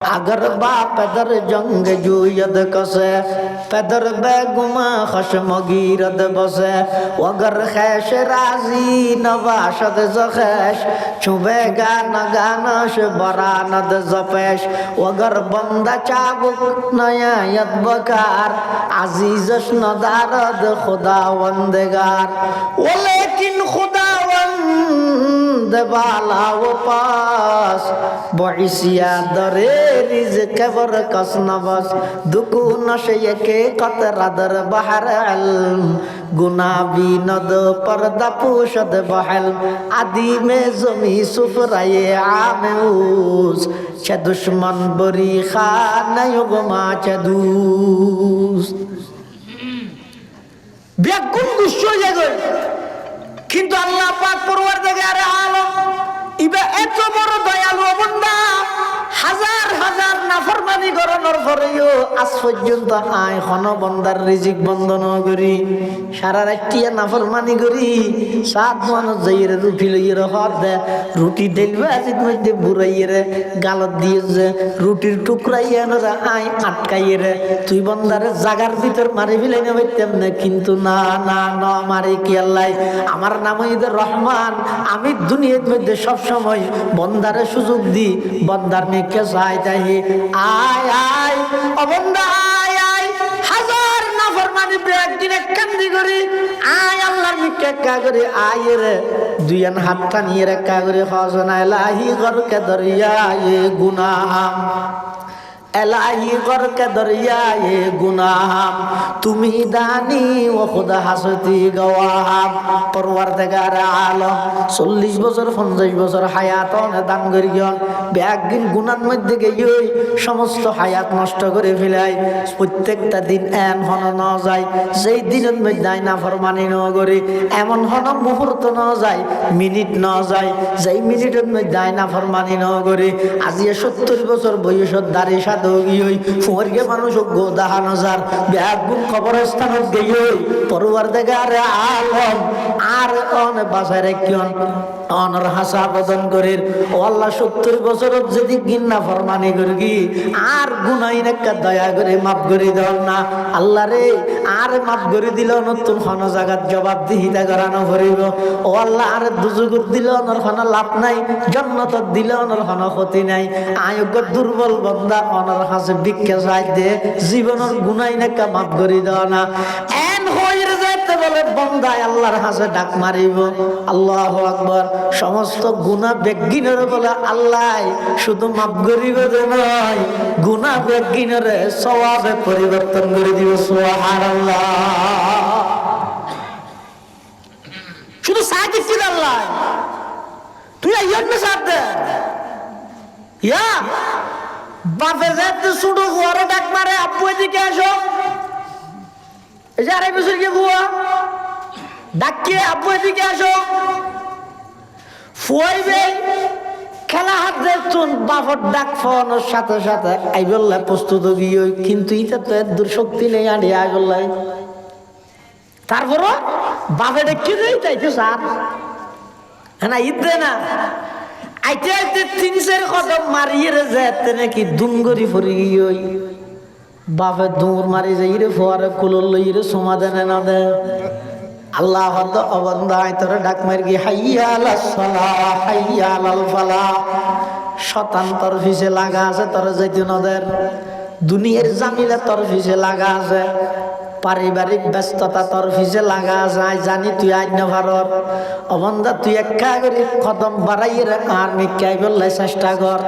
अगर बा पैदर जंग जुयद कसे पैदर बेगुमा खशम गिरद बसे अगर खैश राजी नवाशद जखैश चुबेगा नगानश बरानद जपेश अगर बंदा चाबुक नयायत बकार अजीजश नदारद खुदावंदगार लेकिन खुदावंद बाला वो पास बइसिया दरे रिज़्क़ बरकस नबस दुकू नशे के कतरा दर बहर इल्म गुनाबी नद पर्दा पोशद बहल आदि में जमी सुफराए आमेउस चे दुश्मन बरी खान युगमा चे दूस बेगुन गुस्सो जगह किंतु अल्लाह पाक परवरदिगार आलम इबे एत बड़ दयालु बंदा হাজার হাজার নাফরমানি করানোর পরেও আজ পর্যন্ত আয় হন বন্দার রিজিক বন্ধ ন করি সারা রাত্রিয়া নাফরমানি করি সাত মানুষ যাইরে রুটি লইরে হর দে রুটি দেলবে আজির মধ্যে বুড়াইরে গালত দিয়ে যে রুটির টুকরাইয়া নরা আয় আটকাইরে তুই বন্দারে জাগার ভিতর মারি ফেলাই না পাইতাম না কিন্তু না না না মারি কি আল্লাহ আমার নাম ঈদের রহমান আমি দুনিয়ার মধ্যে সব সময় বন্দারে সুযোগ দি বন্দার के साथ आय आय अबंदा आय आय हजार नाफरमानी पे एक दिन कंदी करी आय अल्लाह मिके का करे आय रे दुयन हाथ टानिए रे का करे खजना इलाही घर के दरिया ये गुनाह इलाही घर के दरिया ये गुनाह तुमी दानी व खुदा हसती गवाह परवरदिगार आलम 40 বছর 50 বছর হায়াত দান করিয়ন বেগিন গুনার মধ্যে গিয়ে সমস্ত হায়াত নষ্ট করে ফেলাই প্রত্যেকটা দিন এন হন ন যায় যেই দিনের মধ্যে না ফরমানি ন করে এমন হন মুহূর্ত ন যায় মিনিট ন যায় যেই মিনিটের মধ্যে না ফরমানি ন করে আজি 70 বছর বয়সত দাড়ি সাদো গিয়ে ফুরগে মানুষ গোদাহান হাজার বেগুন কবরস্থানত গিয়ে পরবর্তীকার আলম আর অন বাজারে কিয়ন অনর হাসা বদন করে ও আল্লাহ 70 বছর যদি গিন্না ফরমানি করগি আর গুনাই নাকা দয়া করে মাফ করে দাও না আল্লাহ রে আর মাফ করে দিল নতুন কোন জায়গার জবাব দিহিতা করানো করিব ও আল্লাহ আর দুজুগুর দিল অনর কোন লাভ নাই জান্নাত দিল অনর কোন ক্ষতি নাই আয়োগ্য দুর্বল বান্দা অনর হাসে ভিক্ষা চাই দে জীবনের গুনাই নাকা মাফ করে দাও না এন হইরে যাইতে বলে বান্দা আল্লাহর হাসে ডাক মারিব আল্লাহু আকবার সমস্ত গুনাহ বেগিনের বলে আল্লাহ শুধু মাফ করিব নয় গুনাহ বেগিনের সওয়াবে পরিবর্তন করে দিব সুবহানাল্লাহ শুধু সাথে ছিল আল্লাহ তুই আইয়ন না সাথে ইয়া বাপের যাতে শুধু ঘরে ডাক মারে আব্বু এদিকে আসো এই যে আড়াই বছর কে বুয়া ডাকিয়ে আব্বু এদিকে আসো ফুয়াইবে খেলা হাত দেখুন বাপর ডাক ফোনের সাথে সাথে আই বললে প্রস্তুত গিয়ে কিন্তু এটা তো এত দূর শক্তি নেই আড়ে আই বললাই তারপরও বাপে ডেকে দেয় তাইতে স্যার হ্যাঁ ঈদ দে না আইতে আইতে 3-4 কদম মারিয়ে রে যেতে নাকি দুমগরি ফরি গিয়ে বাপে দৌড় মারি যাই রে ফোয়ারে কুলোর লই রে সোমা দেনে না দে আল্লাহ হদ অবন্দায় তোর ডাক মার গিয়ে হাইয়া আলাস সালাহ হাইয়া আলাল ফালাহ শতান তোর পিছে লাগা আছে তোর যাইতে নদের দুনিয়ার জামিলা তোর পিছে লাগা আছে পারিবারিক ব্যস্ততা তোর পিছে লাগা যায় জানি তুই আজ না ভারত অবন্দা তুই একা করে কদম বাড়াইয়ে আর মিকাই বললাই চেষ্টা কর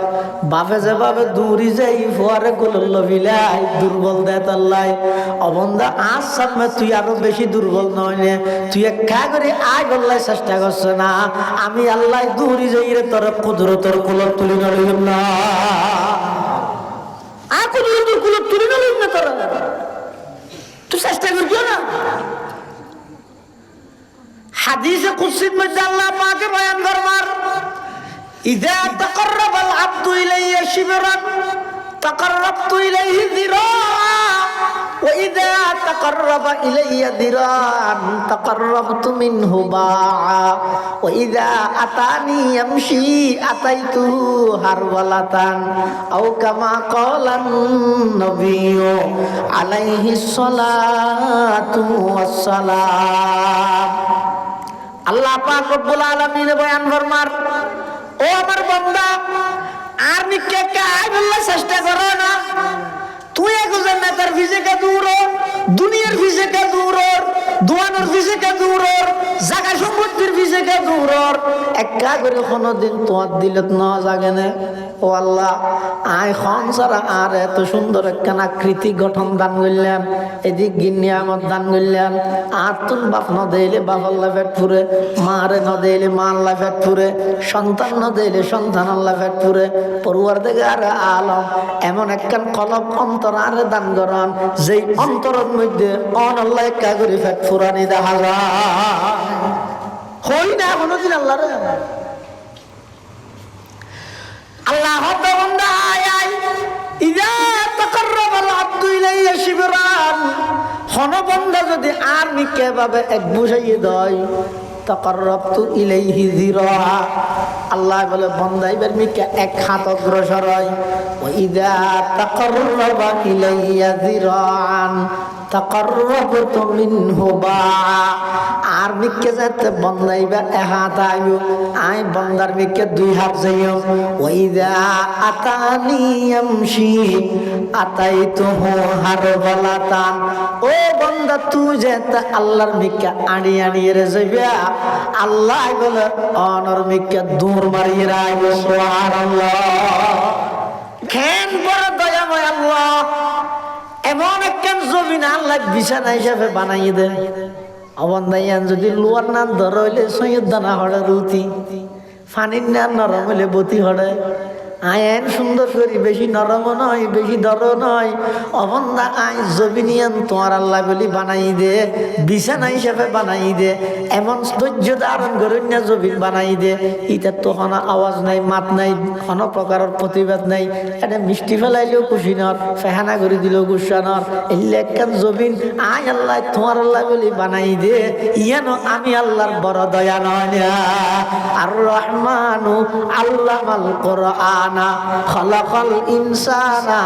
বাপে যেভাবে দূরি যাই ফোয়ারে গুলোল বিলাই দুর্বল দেয় তল্লাই অবন্দা আজ সামনে তুই আরো বেশি দুর্বল নয় নে তুই একা করে আয় বললাই চেষ্টা করছে না আমি আল্লাহ দূরি যাই রে তোর কুদরতর কুলত তুলি নড়িব না আ কুদরতর কুলত তুলি নড়িব না তোর তুই চেষ্টা করছিস না হাদিসে কুদসির মধ্যে আল্লাহ পাকে বয়ান ফরমান ইযা তাকাররাবাল আবদু ইলাইয়া শিবরান তাকাররাবতু ইলাইহি যিরা وإذا تقرب إلي ذراعا تقربت منه باعا وإذا أتاني يمشي أتيته هرولة أو كما قال النبي عليه الصلاة والسلام আল্লাহ পাক রব্বুল আলামিন বয়ান ফরমার ও আমার বান্দা আর নিকে কাই বললে চেষ্টা করো না তুই একজন নেতার ফিজিকে দূর দুনিয়ার ফিজিকে দূর দোয়ানোর ফিজিকে দূর জায়গা সম্পত্তির ফিজিকে দূর একা করে কোনোদিন তোমার দিলত না জাগে না ও আল্লাহ আয় খন সারা আর এত সুন্দর একখান আকৃতি গঠন দান করলাম এদিক গিন্নিয়ামত দান করলাম আর তুন বাপ ন দিলে বাপ আল্লাহ পেট ফুরে মারে ন দিলে মা আল্লাহ পেট ফুরে সন্তান ন দিলে সন্তান আল্লাহ পেট ফুরে পড়ুয়ার দেখে আর আলম এমন একখান কলব অন্তর আরে দান করান যেই অন্তরের মধ্যে অন আল্লাহ একা করে পেট ফুরানি দেখা যায় হই না কোনোদিন আল্লাহ রে আল্লাহ বান্দা আয় আয় ইযা তাকাররাবাল আবদু ইলাইয়া শিবরান হন বান্দা যদি আর নিকে ভাবে এক বুঝাইয়ে দেয় তাকাররাবতু ইলাইহি যিরা আল্লাহ বলে বান্দা এবার মিকে এক হাত অগ্রসর হয় ওয়া ইযা তাকাররাবা ইলাইয়া যিরান তাকাররাবতু মিনহু বা আর মিকে যাতে বান্দাইবা এক হাত আইও আই বান্দার মিকে দুই হাত যাইও ওয়া ইযা আতানি ইয়ামশি আতাইতুহু হারবালাতান ও বান্দা তুই যেতে আল্লাহর মিকে আড়ি আড়িয়ে রে যাইবা আল্লাহ বলে অনর মিকে দূর মারিয়ে রাইব সুবহানাল্লাহ কেন বড় দয়াময় আল্লাহ এমন একখান জমিন আল্লাহ বিছানা হিসাবে বানাইয়ে দেয় অবন্ধাইয়ান যদি লোয়ার নাম ধর হইলে সৈয়দ দানা হড়ে রুতি ফানির নাম নরম হইলে বতি হড়ে আইন সুন্দর করি বেশি নরম নয় বেশি দর নয় অবন্ধা আই জবিনিয়ান তোমার আল্লাহ বলি বানাই দে বিছানা হিসাবে বানাই দে এমন ধৈর্য ধারণ করেন না জবিন বানাই দে ইটার তো কোনো আওয়াজ নাই মাত নাই কোনো প্রকারের প্রতিবাদ নাই এটা মিষ্টি ফেলাইলেও খুশি নর ফেহানা করে দিলেও গুসা নর এলে একখান জবিন আই আল্লাহ তোমার আল্লাহ বলি বানাই দে ইয়ানো আমি আল্লাহর বড় দয়া নয় আর রহমানু আল্লামাল কোরআন খালাকাল ইনসানা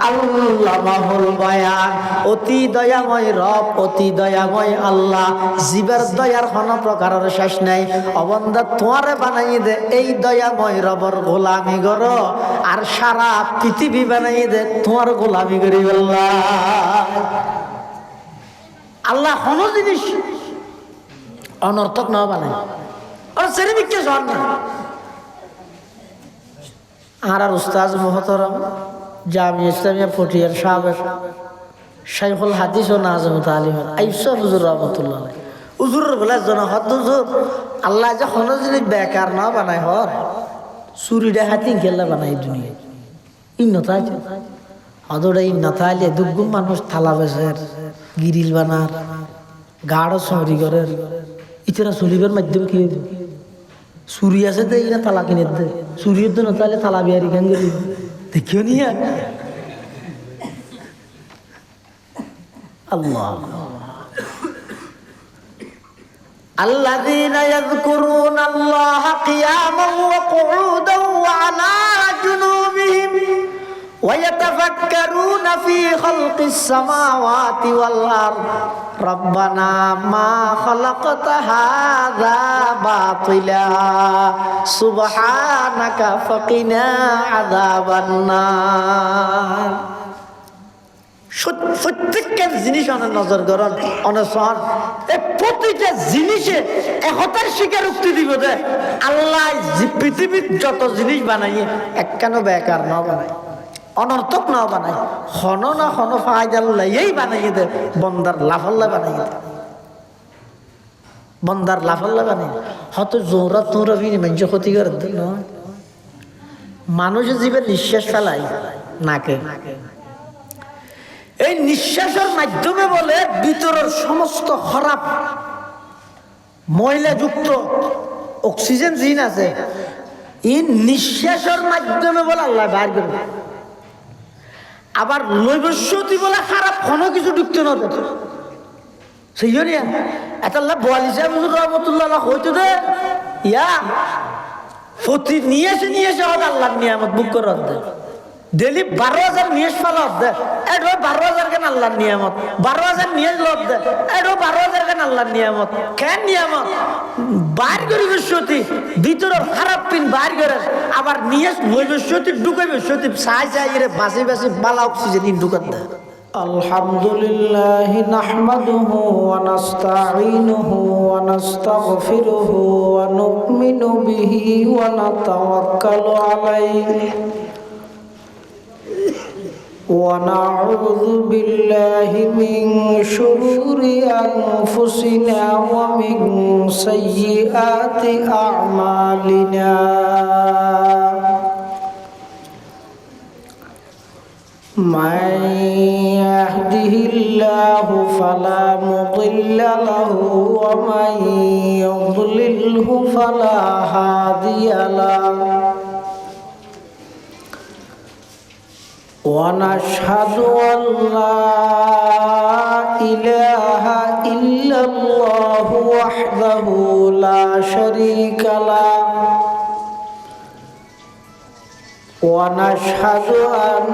আল্লামাহুল বায়ান অতি দয়াময় রব অতি দয়াময় আল্লাহ জীবের দয়ার কোনো প্রকারের শেষ নাই অবন্ধা তোমারে বানাই দে এই দয়াময় রবর গোলামি করো আর সারা পৃথিবী বানাই দে তোমার গোলামি করি আল্লাহ কোনো জিনিস অনর্থক না বানাই আর সেরিমিককে জন না আর উস্তাজ মোহতরম জামিয়া ইসলামিয়া পটিয়ার সাবেক শাইখুল হাদিস ও নাজম তালিম আইসা হুজুর রহমতুল্লাহ হুজুরের বলে জন হদ হুজুর আল্লাহ যে কোনো জিনিস বেকার না বানায় হর চুরিটা হাতি খেলা বানাই দুনিয়া ইন্নতা আছে হদটা ইন্নতা আলে দুগুম মানুষ থালা বেসের গিরিল বানার গাঢ় চুরি করের ইতারা চুরিবার মাধ্যম কি চুরি আছে তো এরা তালা কিনে দে চুরির জন্য তাহলে তালা বিহারি খান করি দেখিও নি আল্লাহ الذين يذكرون الله قياما وقعودا وعلى جنوبهم ويتفكرون في خلق السماوات والأرض ربنا ما خلقت هذا باطلا سبحانك فقنا عذاب النار প্রত্যেকটা জিনিস অনেক নজর করেন অনেক প্রতিটা জিনিসে একতার স্বীকারোক্তি দিব যে আল্লাহ পৃথিবীর যত জিনিস বানাইয়ে একখানো বেকার না বানায় অনর্থক না বানায় হন না হন ফায়দাল্লাহ বানাইয়ে দে বন্দার লাফাল্লা বানাইয়ে দে বন্দার লাফাল্লা বানাইয়ে হয়তো জোরা তোরা ফিনি মানুষ ক্ষতি করে নয় মানুষের জীবনে নিঃশ্বাস ফেলাই নাকে এই নিঃশ্বাসের মাধ্যমে বলে ভিতরের সমস্ত খারাপ ময়লাযুক্ত অক্সিজেন জিন আছে এই নিঃশ্বাসের মাধ্যমে বলে আল্লাহ বাইর করবে আবার নৈবস্যতি বলে খারাপ কোনো কিছু ঢুকতে না দেয় সেই জন্য এতাল্লাহ বোয়ালি সাহেব রহমতুল্লাহ হইতো দে ইয়া প্রতি নিয়ে এসে হবে আল্লাহর নিয়ামত বুক করে দেয় ডেলি 12,000 নিয়েস ফেলা দেয় এটা 12,000 কেন আল্লাহর নিয়ামত 12,000 নিয়েস লোক দেয় এটা 12,000 কেন আল্লাহর নিয়ামত কেন নিয়ামত বাইর করি বসতি ভিতরের খারাপ পিন বাইর করে আবার নিয়েস বসতি ঢুকে বসতি সাই রে বাসি বাসি বালা অক্সিজেন ঢুকাত দেয় আলহামদুলিল্লাহ নাহমাদুহু ওয়া নাস্তাঈনুহু ওয়া নাস্তাগফিরুহু ওয়া নু'মিনু বিহি ওয়া নাতাওয়াক্কালু আলাইহি ونعوذ بالله من شرور أنفسنا ومن سيئات أعمالنا من يهده الله فلا مضل له ومن يضلله فلا هادي له ونشهد أن لا إله إلا الله وحده لا شريك له ونشهد أن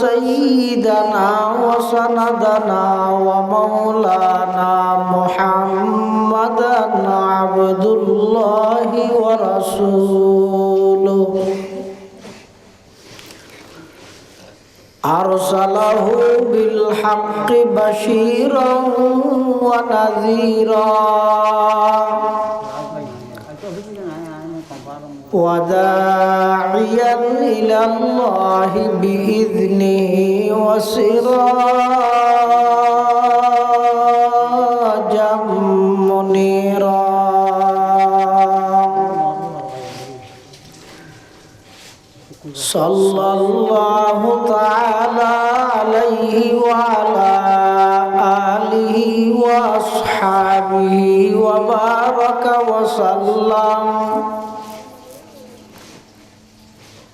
سيدنا وسندنا ومولانا محمدا عبد الله ورسوله أرسله بالحق بشيرا ونذيرا وداعيا إلى الله بإذنه وسراجا منيرا صلى الله تعالى عليه وعلى آله وأصحابه وبارك وسلم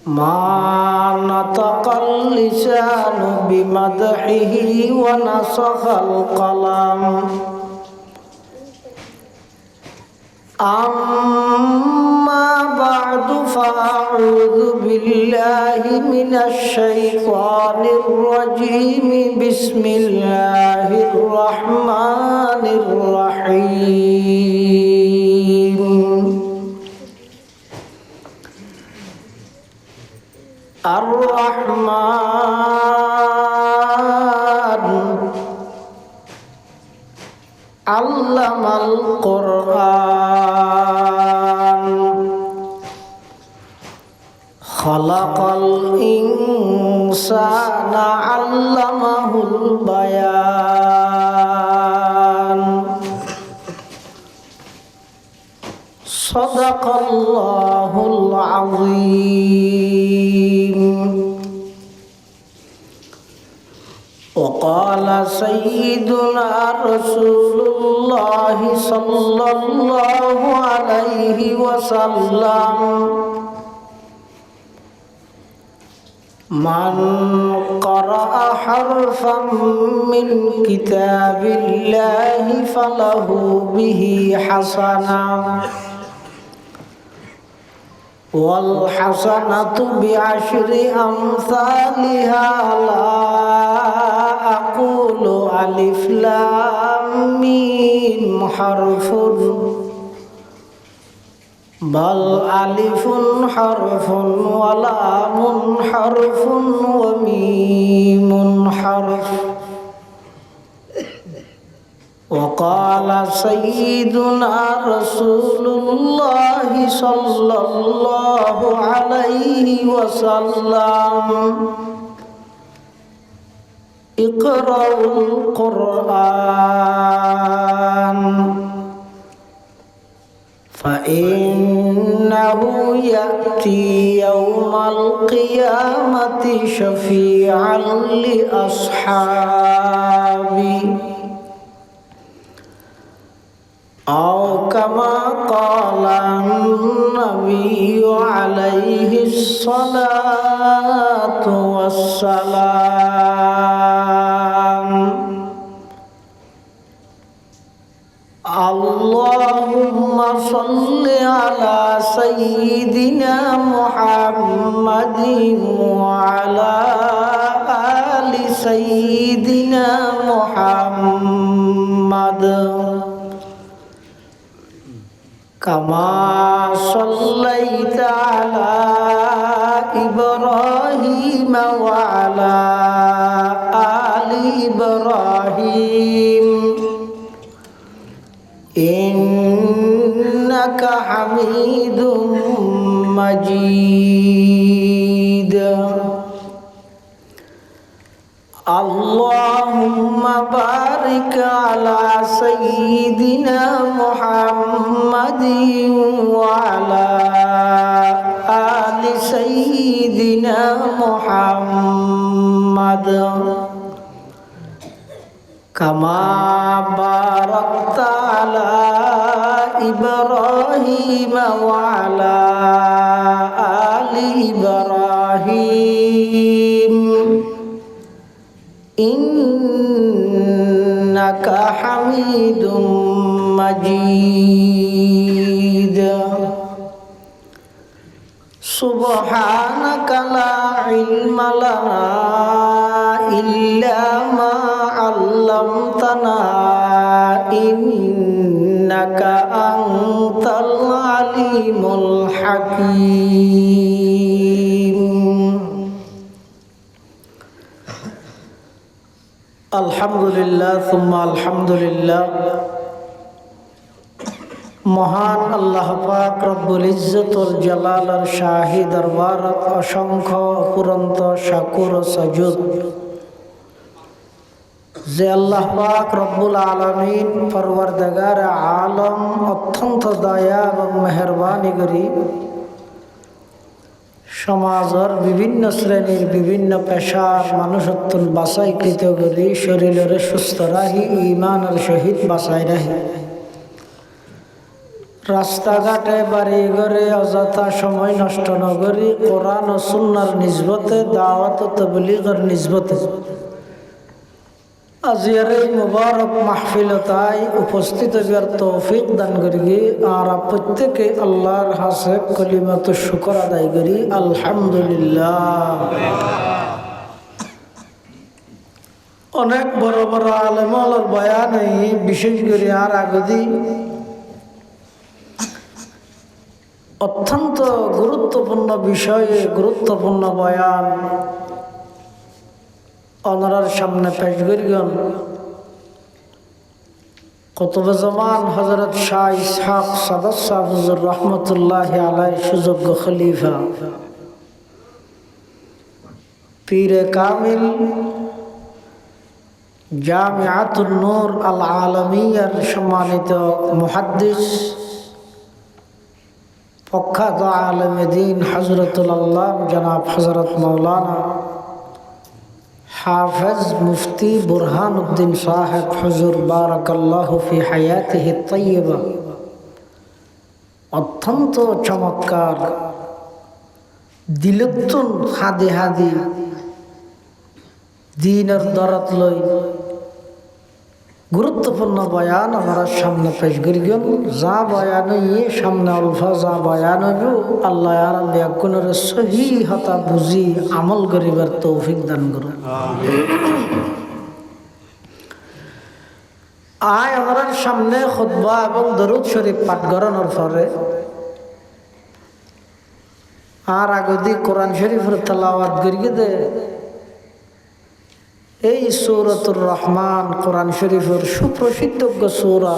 ما نطق اللسان بمدحه ونسخ القلم أما بعد فأعوذ بالله من الشيطان الرجيم بسم الله الرحمن الرحيم الرحمن علم القرآن خلق الإنسان علمه البيان صدق الله العظيم وقال سيدنا رسول الله صلى الله عليه وسلم من قرأ حرفا من كتاب الله فله به حسنة والحسنة بعشر أمثالها لا أقول ألف لام ميم حرف بل ألف حرف ولام حرف وميم حرف وقال سيدنا رسول الله صلى الله عليه وسلم اقرأوا القرآن فإنه يأتي يوم القيامة شفيعا لأصحابه أو كما قال النبي عليه الصلاة والسلام اللهم صل على سيدنا محمد وعلى آل سيدنا محمد كما صليت على إبراهيم وعلى آل إبراهيم إنك حميد مجيد اللهم بارك على سيدنا محمد وعلى آل سيدنا محمد كما باركت على إبراهيم وعلى آل إبراهيم إنك حميد مجيد سبحانك لا علم لنا إلا ما علمتنا إنك أنت العليم الحكيم الحمد لله ثم الحمد لله মহান আল্লাহ পাক রব্বুল ইজ্জতুল জালালের শাহী দরবারত অসংখ্য অপুরন্ত শাকুর ও সাজুদ যে আল্লাহ পাক রব্বুল আলামিন পরওয়ারদিগার আলম অত্যন্ত দয়া এবং মেহেরবানি করি সমাজের বিভিন্ন শ্রেণীর বিভিন্ন পেশার মানুষত্বন বাছাইকৃত করি শরীরের সুস্থ রাহি ইমানের সহিত বাছাই রাহি রাস্তাঘাটে বাড়ি ঘরে অযথা সময় নষ্ট নগরী কোরআন ও সুন্নাহর নিসবতে দাওয়াত ও তাবলীগের নিসবতে আজিয়ার এই মুবারক মাহফিলতায় উপস্থিত হওয়ার তৌফিক দান করি আর প্রত্যেকে আল্লাহর হাসে কলিমাত শুকর আদায় করি আলহামদুলিল্লাহ। অনেক বড় বড় আলেমালের বয়ান বিশেষ করে আর আগদি অত্যন্ত গুরুত্বপূর্ণ বিষয়ে গুরুত্বপূর্ণ বয়ান অনরার সামনে পেশ করিগন কুতুবে জামান হযরত শাহ ইসহাক সাদাত শাহ হুজুর রহমতুল্লাহ আলাইহি সুযোগ্য খলিফা পীরে কামিল জামিআতুন নূর আল আলমিয়ার সম্মানিত মুহাদ্দিস প্রখ্যাত আলেমে দ্বীন হযরতুল আল্লাহ জনাব হযরত মাওলানা হাফেজ মুফতি বুরহানুদ্দিন সাহেব হুজুর বারাকাল্লাহু ফি হায়াতিহি তাইয়্যিবা অত্যন্ত চমৎকার দিলুত্তুন হাদি হাদি দ্বীনের দরদ লই গুরুত্বপূর্ণ বয়ান আমরা সামনে পেশ করিগন যা বয়ান সামনে অল্ফা যা বয়ান আল্লাহ আর ব্যাকুণের সহি হতা বুঝি আমল করিবার তৌফিক দান করুন। আয় আমরা সামনে খুতবা এবং দরুদ শরীফ পাঠ করানোর পরে আর আগদি কোরআন শরীফের তেলাওয়াত করিয়ে দে এই সূরাতুর রহমান কোরআন শরীফের সুপ্রসিদ্ধ সূরা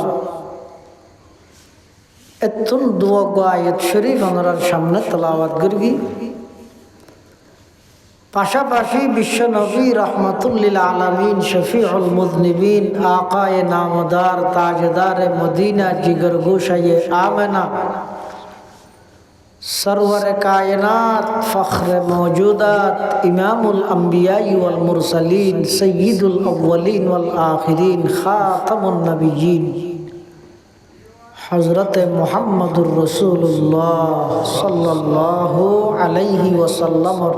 এতন দোয়া আয়াত শরীফ আমরা সামনে তেলাওয়াত করি পাশাপাশি বিশ্ব নবী রহমাতুল্লিল আলামিন শফিউল মুযনিবিন আকায়ে নামদার তাজদারে মদিনা জিগর গোশায়ে আমেনা सरवर कायनात फ़ख्र मौजूदात इमामुल अंबिया वल मुरसलीन सय्यिदुल अव्वलीन वल आखिरीन खातमुन नबिय्यीन হজরতে মুহাম্মদুর রাসূলুল্লাহ সাল্লাল্লাহু আলাইহি ওয়াসাল্লামর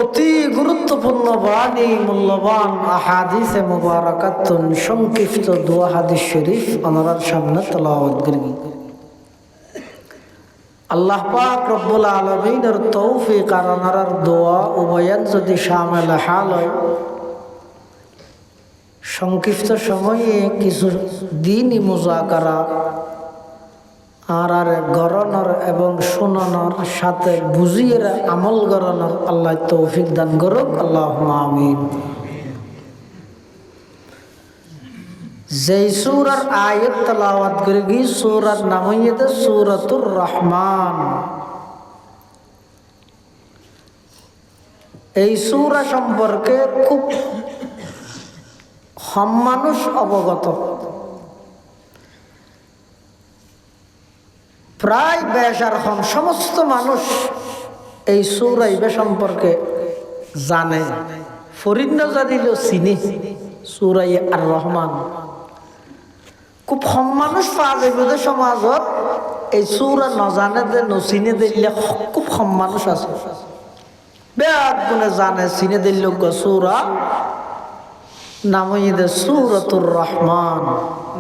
অতি গুরুত্বপূর্ণ বাণী, মূল্যবান আহাদিসে মুবারাকাতুন সংক্ষিপ্ত দোয়া হাদিস শরীফ ওনার সামনে তেলাওয়াত করি। আল্লাহ পাক রব্বুল আলামিনের তৌফিক আর ওনার দোয়া উভয়ান যদি শামিল হাল হয়, সংক্ষিপ্ত সময়ে কিছু দিনই মুজাকারা আর গরণর এবং শোনানোর সাথে বুঝিয়ে আমল গরণর আল্লাহ তৌফিক দান করুক, আল্লাহুম্মা আমিন। যেই সূরার আয়াত তেলাওয়াত করে গই, সূরার নাম হইছে সূরাতুর রহমান। এই সূরা সম্পর্কে খুব কম মানুষ অবগত। প্রায় বেশার কম সমস্ত মানুষ এই সূরা সম্পর্কে জানে, ফরিদ না জানিলেও চিনি সূরা আর রহমান। খুব কম মানুষ পাওয়া যাবে যে সমাজত এই সূরা নজানে দে নচিনে দিলে খুব কম মানুষ আছে। বেয়াদ গুণে জানে চিনে দিল সূরা নাম হইছে সূরাতুর রহমান।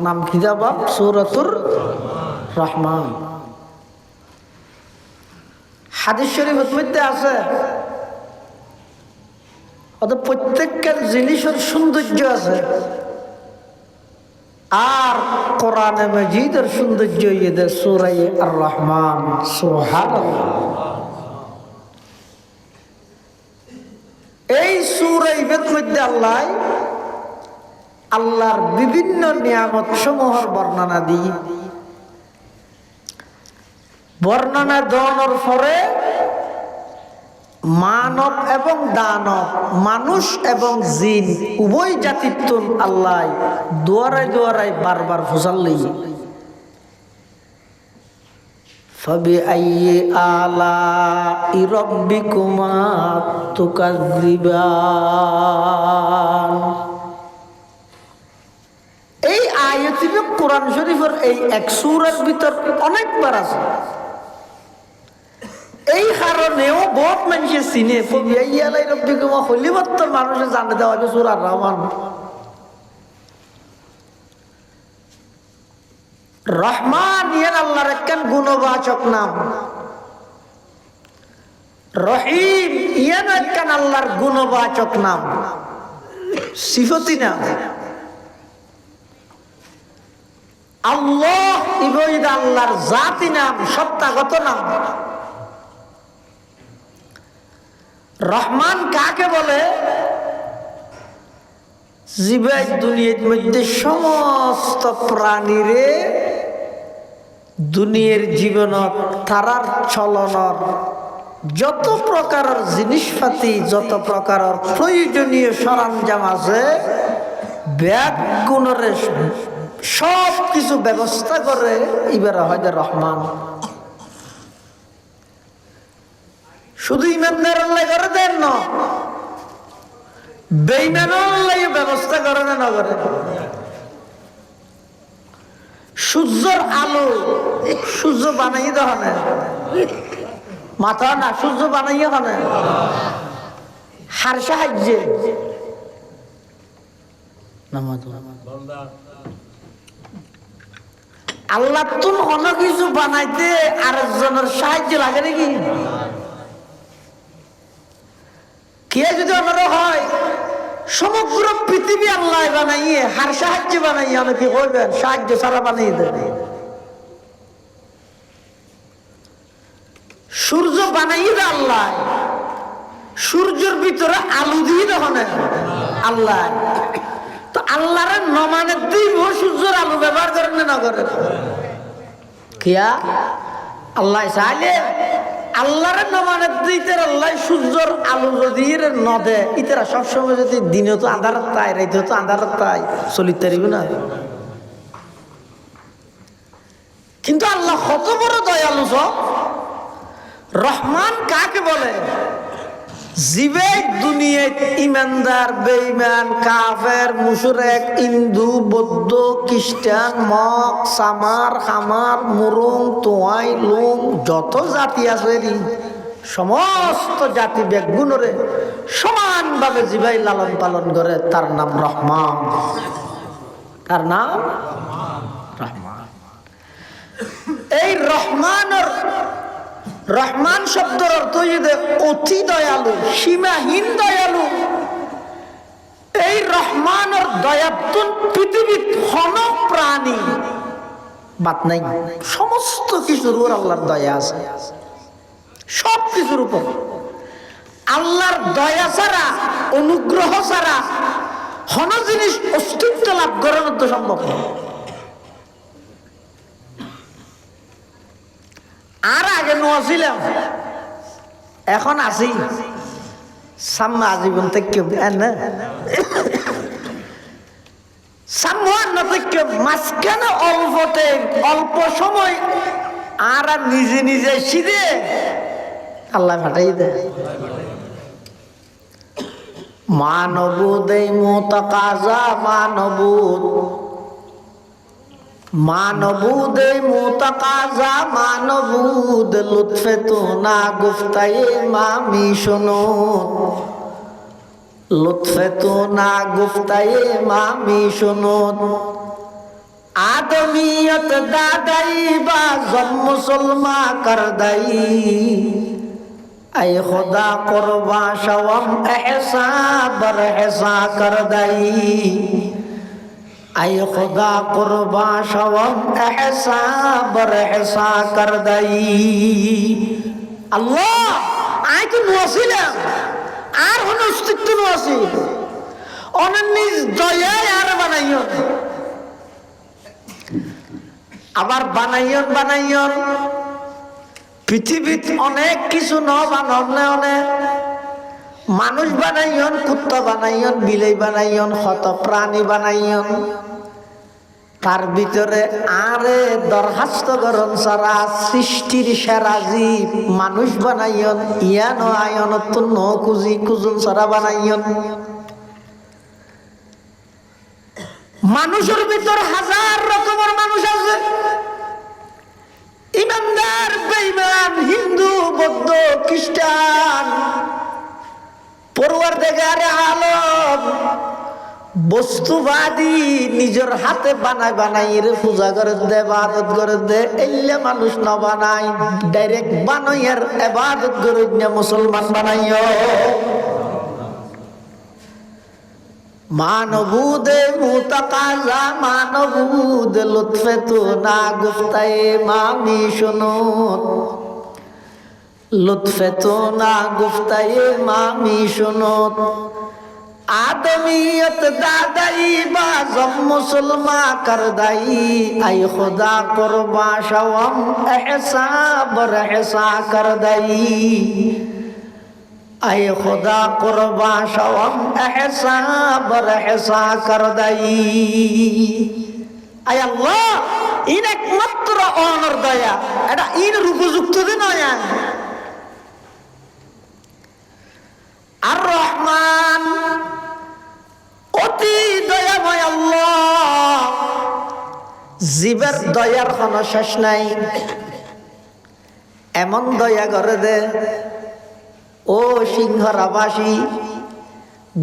নাম কি যাবা? সূরাতুর রহমান। হাদিস শরীফের মধ্যে আছে ওদের প্রত্যেকটা জিনিসের সৌন্দর্য আছে, আর কোরআনে মাজিদের সৌন্দর্য হইছে সূরা আর রহমান। সুবহানাল্লাহ। এই সূরার মধ্যে আল্লাহর বিভিন্ন নিয়ামত সমূহের বর্ণনা দিই। বর্ণনা দেওয়ার পরে মানব এবং দানব, মানুষ এবং জিন উভয় জাতির আল্লাহ দুয়ারায় দুয়ারায় বারবার ফুসাল্লি। ফাবিআইয়ি আলা'i রাব্বিকুমা তুকাযযিবান। এই আয়াতটি কোরআন শরীফের এই এক সূরার ভিতর অনেকবার আছে। এই কারণেও বহুত মানুষে চিনে ফাবিআইয়ি আলা'i রাব্বিকুমা হলি মাত্র মানুষে জানে দেওয়া যে সূরা রহমান। রহমান ইয়ান আল্লাহর একখান গুণবাচক নাম, রহিম ইয়ান একখান আল্লাহর গুণবাচক নাম, সিফতি নাম। আল্লাহ ইবইদ আল্লাহর জাতি নাম, সত্তাগত নাম। রহমান কাকে বলে? জীবাই দুনিয়ার মধ্যে সমস্ত প্রাণীরে দুনিয়ার জীবনত তারার চলনের যত প্রকারের জিনিসপাতি, যত প্রকারের প্রয়োজনীয় সরঞ্জাম আছে, ব্যাগ গুণরে সব কিছু ব্যবস্থা করে এবার হয় রহমান। শুধু ইমানদার আল্লাহ করে দেন না, বেঈমানও আল্লাহ ব্যবস্থা করে না, না করে। সূর্যের আলো সূর্য বানাই দেওয়া না, মাথা না সূর্য বানাইয়া না, হার সাহায্যে আল্লাহ তুন অনেক কিছু বানাইতে আরেকজনের সাহায্য লাগে নাকি? কে যদি অন্যরা হয় সমগ্র পৃথিবী আল্লাহ বানাইয়ে হার সাহায্য বানাইয়ে অনেকে বলবেন সাহায্য ছাড়া বানিয়ে দেবে। সূর্য বানাইয়ে দেয় আল্লাহ, সূর্যের ভিতরে আলু দিয়ে দেওয়া আল্লাহ। তো আল্লাহর নমানের দিব সূর্যের আলু ব্যবহার করেন না করেন? কিয়া আল্লাহ চাইলে আল্লাহর নমানের দিতে আল্লাহ সূর্যর আলু যদি নদে ইতারা সবসময় যদি দিনে তো আন্ধারত তাই, রাইতে তো আন্ধারত তাই, চলিতে পারিব না। কিন্তু আল্লাহ কত বড় দয়ালু। রহমান কাকে বলে? জিবে দুনিয়ায় ইমানদার বেঈমান কাফের মুশরিক হিন্দু বৌদ্ধ খ্রিস্টান মগ সামার খামার মুরুং তোয়াই লুং যত জাতি আছে সমস্ত জাতি বেগুনরে সমানভাবে জিবাই লালন পালন করে তার নাম রহমান। তার নাম রহমান। এই রহমানের রহমান শব্দের অর্থ যে অতি দয়ালু, সীমাহীন দয়ালু। এই রহমানের দয়াতুন পৃথিবীর কোন প্রাণী বাদ নাই, সমস্ত কিছুর উপর আল্লাহর দয়া আছে, সব কিছুর উপর। আল্লাহর দয়া ছাড়া অনুগ্রহ ছাড়া কোন জিনিস অস্তিত্ব লাভ করানো তো সম্ভব না। আর আগে নছিলাম, এখন আছি সাম্মা আজীবন থেকে না সাম্মান থেকে মাঝখানে অল্পতে অল্প সময় আর নিজে নিজে সিধে আল্লাহ ফাটাই দেয়। মানবুদ এই মোতাকাজা মানবুদ মানবুদ মোতাকাজা মানবুদ লুৎফে তো না গুফতায়ে মামি শোনো লুৎফে তো না গুফতায়ে মামি শোনো आदमियत दादाई बाज़म मुसलमा कर दई ऐ खुदा कुर्बा शवम एहसा बर एहसा कर दई ऐ खुदा कुर्बा शवम एहसा बर एहसा कर दई। अल्लाह आय तो नसीला आर होन अस्तित्व नसी অনন্যিস দয়া আর বানাইও আবার বানাইয়ন বানাইয়ন পৃথিবীত অনেক কিছু ন বানানে অনেক মানুষ বানাইয়ন, কুত্তা বানাইয়ন, বিলাই বানাইয়ন, হত প্রাণী বানাইয়ন। তার ভিতরে আরে দরখাস্ত করন সারা সৃষ্টির সেরা জীব মানুষ বানাইয়ন, ইয়ান আয়ন ন কুজি কুজন সারা বানাইয়ন। মানুষের ভিতর হাজার রকমের মানুষ আছে, ইমানদার বেঈমান হিন্দু বৌদ্ধ খ্রিস্টান। পরওয়ারদিগারে আলম বস্তুবাদী নিজের হাতে বানায় বানাই এর পূজা করে দে ইবাদত করে দে, এইলে মানুষ ন বানাই ডাইরেক্ট বানাইয়ার ইবাদত করে না মুসলমান বানাইও। मानबूद मुतकाजा मानबूद लुत्फे तो ना गुफ्ताए मामी सुनो लुत्फे तो ना गुफ्ताए मामी सुनो आदमियत दादाई बाज़म मुसलमा कर दाई ऐ खुदा कुर्बा शवम एहसा बर एहसा कर दाई ऐ खुदा कुर्बा शवम एहसा बर एहसा कर दई। आय अल्लाह इन एकमात्र অনর দয়া, এটা ইন উপযুক্ত দিন নয়। আর রহমান অতি দয়াময় আল্লাহ, জীবের দয়ার কোনো শেষ নাই। এমন দয়া করে দে ও সিংহরাবাসী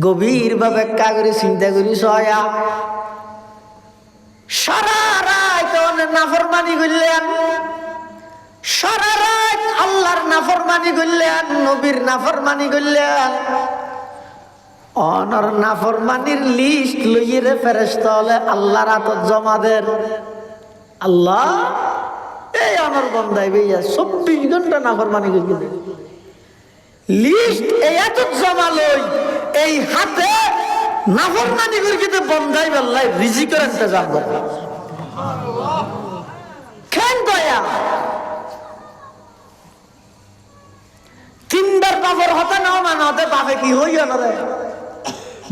গভীর ভাবে কাগরি চিন্তা করি সয়া সারা রাত নাফরমানি করলেন, সারা রাত আল্লাহর নাফরমানি করলেন, নবীর নাফরমানি করলেন। অনর নাফরমানির লিস্ট লইয়ে ফেরেশতা হলে আল্লাহর হাতত জমা দেন। আল্লাহ এই অনর বন্দাই ভাইয়া 24 ঘন্টা নাফরমানি করলেন, লিস্ট এত জমা লই এই হাতে নাফরমানি করে কিন্তু বন্ধাই বেল্লাই রিজিকের ইন্তজাম করে। কেন দয়া? তিনবার বাবার হতে নাও মানে হতে বাপে কি হইয়া না রে,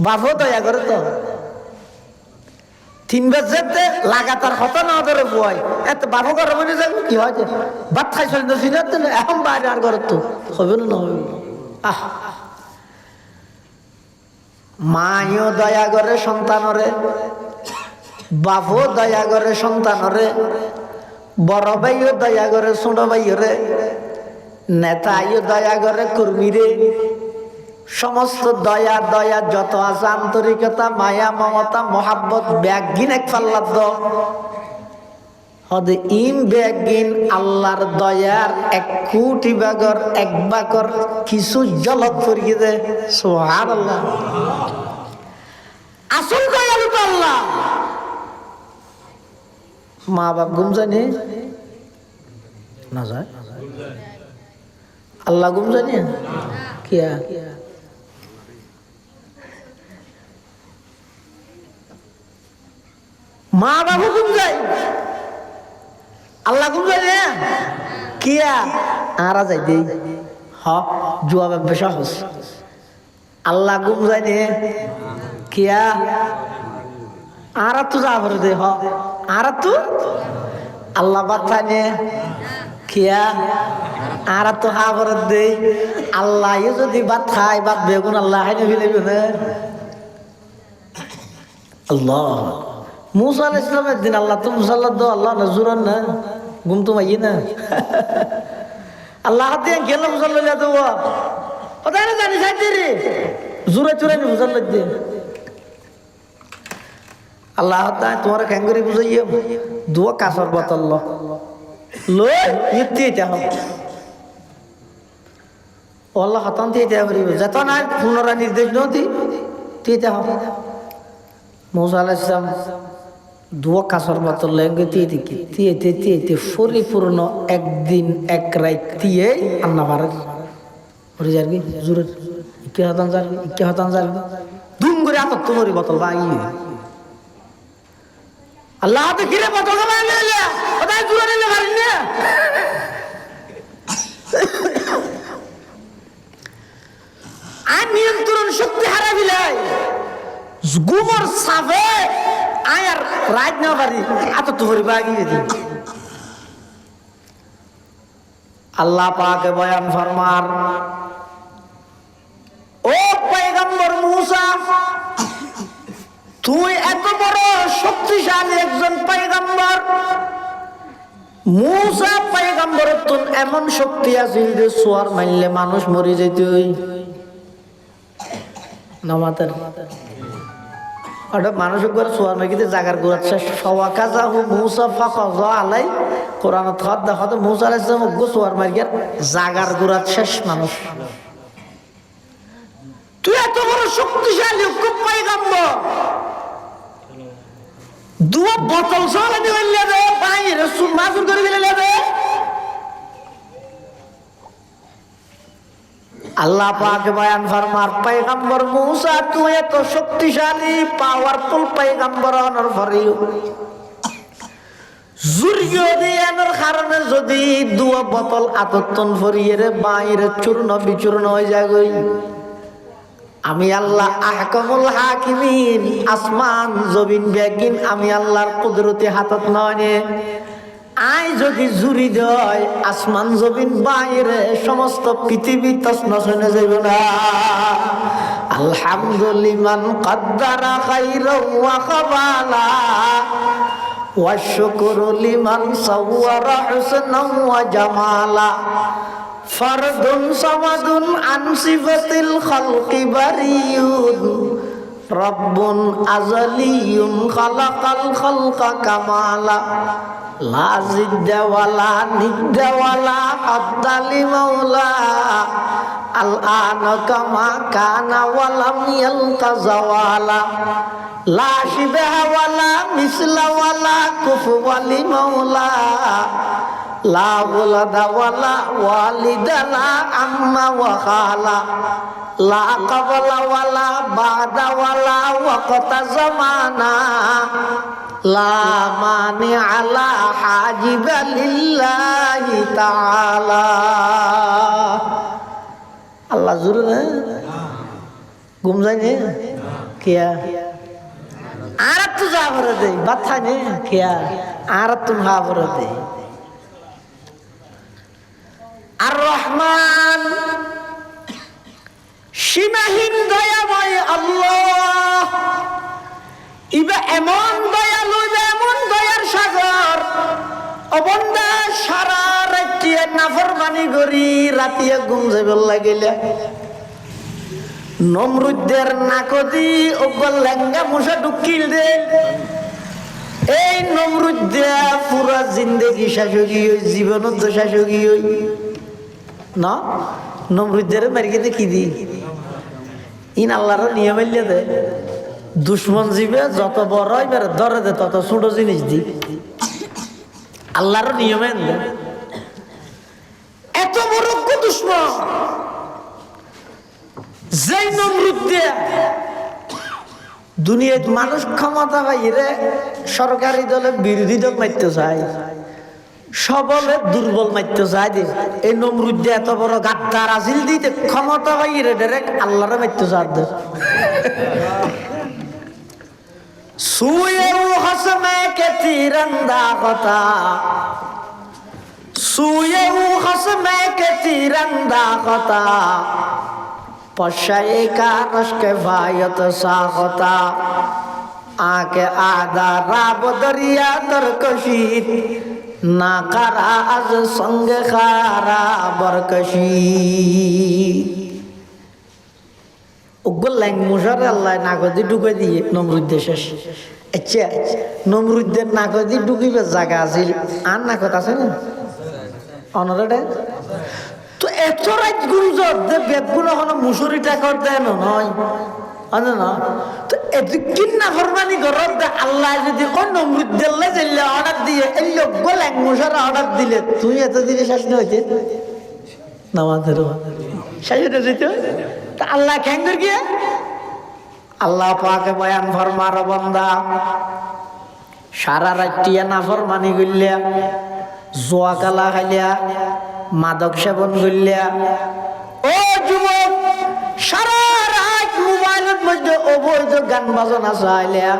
বাপও দয়া করে তো তিনবার যেতে লাগাতার হতে না ধরে বুয়াই এত বাপও করে মনে যাবে কি হয় যে ভাত খাইছিল না এখন বাইরে আর করে তো হবে না হবে। আহ মাইও দয়া করে সন্তানরে, বাপও দয়া করে সন্তানরে, বড় ভাইও দয়া করে ছোট ভাইরে, নেতাইও দয়া করে কর্মীরে। সমস্ত দয়া দয়া যত আছে আন্তরিকতা মায়া মমতা মহাব্বত ব্যাগিন এক পাল্লার হদে ইম ব্যাগিন আল্লাহর দয়ার 1 কোটি ভাগর 1 ভাগর কিছু জলত করিয়ে দে। সুবহানাল্লাহ। আসল দয়ালু তো আল্লাহ। মা বাপ ঘুম জানি না যায়, আল্লাহ ঘুম জানি কিয়া মা বাবু ঘুম যায়, আল্লাহ ঘুম যায় না কিয়া আরা যাই দেই। হ জুয়া ব্যবসা হস, আল্লাহ ঘুম যায় নে কিয়া আরা তো যা ভরে দে। হ আরা তো আল্লাহ বাচ্চা নে কিয়া আরা তো হা ভরে দে। আল্লাহ যদি ভাত খায় ভাত বেগুন আল্লাহ হাই নেবে না। আল্লাহ মুসা আলাইহিস সালামের দিন আল্লাহ তো মুসা আল্লাহ দো আল্লাহ না জুরান না ঘুম তো মাইয়ে না। আল্লাহ হাতে গেল মুসা আল্লাহ দো ওটা না জানি সাইতে রে জুরে চুরে নি মুসা আল্লাহ দে। আল্লাহ তাই তোমার ক্যাঙ্গুরি বুঝাইয়ে দুয়া কাসর বোতল লই নিতে এটা হোক আল্লাহ হতান দিয়ে এটা করিব যত না পুনরায় নির্দেশ নতি এটা হোক। মুসা আলাইহিস সালাম দুয়া কাসর বোতল লেঙ্গে তিয়ে পরিপূর্ণ একদিন এক রাত দিয়ে আন্না পারে ওরে যারবি জুরে ইকে হতান যারবি দুম করে আতক তোমারই বোতল ভাঙি আল্লাহ তো কিরে বোতল ভাঙি নিলে ওটাই জুরে নিলে পারি না। আর নিয়ন্ত্রণ শক্তি হারা বিলাই গুমর সাফে আয়ার রাত না পারি এত তো ভরি বাগিয়ে দিই। আল্লাহ পাকে বয়ান ফরমান ও পয়গম্বর মুসা তুই এত বড় শক্তিশালী একজন পয়গম্বর। মুসা পয়গম্বর তোর এমন শক্তি আছে যে সোয়ার মারলে মানুষ মরে যেত নামাতের মানুষ করে সোয়ার মেঘিতে জাগার গোড়া শেষ সওয়া কাজা হু মুসা ফাকাজা আলাই কোরআন থাদ দেখাতে মুসা আলাইহিস সালাম গো সোয়ার মার্গের জাগার গোড়া শেষ মানুষ। তুই এত বড় শক্তিশালী খুব পয়গম্বর দুয়া বোতল সরা দিলে লেবে বাইরে সুমাজুর করে দিলে লেবে। আল্লাহ পাক বয়ান ফরমার পয়গম্বর মুসা তুই এত শক্তিশালী পাওয়ারফুল পয়গম্বর হওয়ার পরেও জুরিয়দের কারণে যদি দুয়া বোতল আততন ফরিয়ে রে বাইরে চূর্ণ বিচূর্ণ হয়ে যায় গই আমি আল্লাহ আহকামুল হাকিমিন আসমান জমিন বেগিন আমি আল্লাহর কুদরতি হাতত নয় আই যদি জুরি দেয় আসমান জমিন বাইরে সমস্ত পৃথিবী তছনছ হয়ে যাইব না। আলহামদুলিমান কদ্দারা খাইরাও ওয়া খাবালা ওয়া শুকরু লিমান সাওয়ারা হুসনাও ওয়া জামালা ফরদুন সামাদুন আন সিফাতিল খালকি বারিয়ুন রব্বুন আযালিয়ুন খালাকাল খালকা কামালা লা জিদ্দা ওয়ালা নিদ্দা ওয়ালা হাদ্দালি মাওলা আল আনা কামা কানা ওয়ালাম ইয়ালকা জাওয়ালা লা শিবাহা ওয়ালা মিসলা ওয়ালা কুফওয়ালি মাওলা লা ওয়ালাদা ওয়ালা ওয়ালিদা লা আম্মা ওয়া খালা লা ক্বাবলা ওয়ালা বাদা ওয়ালা ওয়াক্তা জামানা লা মানি আলা হাজিবা লিল্লাহি তাআলা। আল্লাহ জুরে না ঘুম যায় নে কিয়া আর তো যা ভরে দে বাথা নে কিয়া আর তুম হা ভরে দে। আর রহমান সীমাহীন দয়াময় আল্লাহ ইবা এমন দয়ালু, ইবা এমন দয়ার সাগর, অবন্দা সারা রাতিয়ে নাফরমানি করি রাতিয়ে ঘুম যাইবার লাগিলে নমরুদের নাকদি ওগল লেঙ্গা মুসা ঢুকিল দে। এই নমরুদ্দা পুরা জিন্দেগি শাসকি হই, জীবনত শাসকি হই না। নমরুদ্দের মার্কেটে কি দি ইন আল্লাহর নিয়ম দে। দুশ্মন জীবে যত বড় এবার ধরে দে তত ছোট জিনিস দি, আল্লাহর নিয়মে দে। এত বড় দুশ্মন যে নমরুদ্দে দুনিয়াত মানুষ ক্ষমতা পাইরে সরকারি দলে বিরোধী দল মারতে চায়, সবলে দুর্বল মারতে চায়। দে এই নমরুদ্দে এত বড় গাদ্দার আসিল দিতে ক্ষমতা পাইরে ডাইরেক্ট আল্লাহরে মারতে চায়। দে সুয়েও হসমে কে তিরন্দা কথা, সুয়েও হসমে কে তিরন্দা কথা, पशाए का रश्क वायत साखता आके आधा राब दरिया दरकशी ना करा आज संग खारा बरकशी। उगल लैंग मुशर अल्लाह नागदी डुगे दिए नमरुद्दे शेष। अच्छा नमरुद्दे नागदी डुगी बे जागा आसिल आन नागत आछे ना অনরেডে তো এত রাত গুরুজর দে বেগুলো হলো মুসুরিটা করতে নয় আনে না। তো এত কিন্না ফরমানি গরদ দে আল্লাহ যদি অন্য মৃদ্দেল্লে জেলে অর্ডার দিয়ে এই লোক গোলেং মুসারা অর্ডার দিলে তুই এত দিনে শাসন হইতে নামাজের শাসনে যেত। তা আল্লাহ কেন করে গিয়ে আল্লাহ পাকে বয়ান ফরমার বান্দা সারা রাত্রিয়া না ফরমানি গইলা, জোয়া কালা খাইলা, মাদক সেবন করলিয়া, ও যুবক সারা রাত মোবাইলের মধ্যে অবৈধ গান বাজনা চাইলিয়া,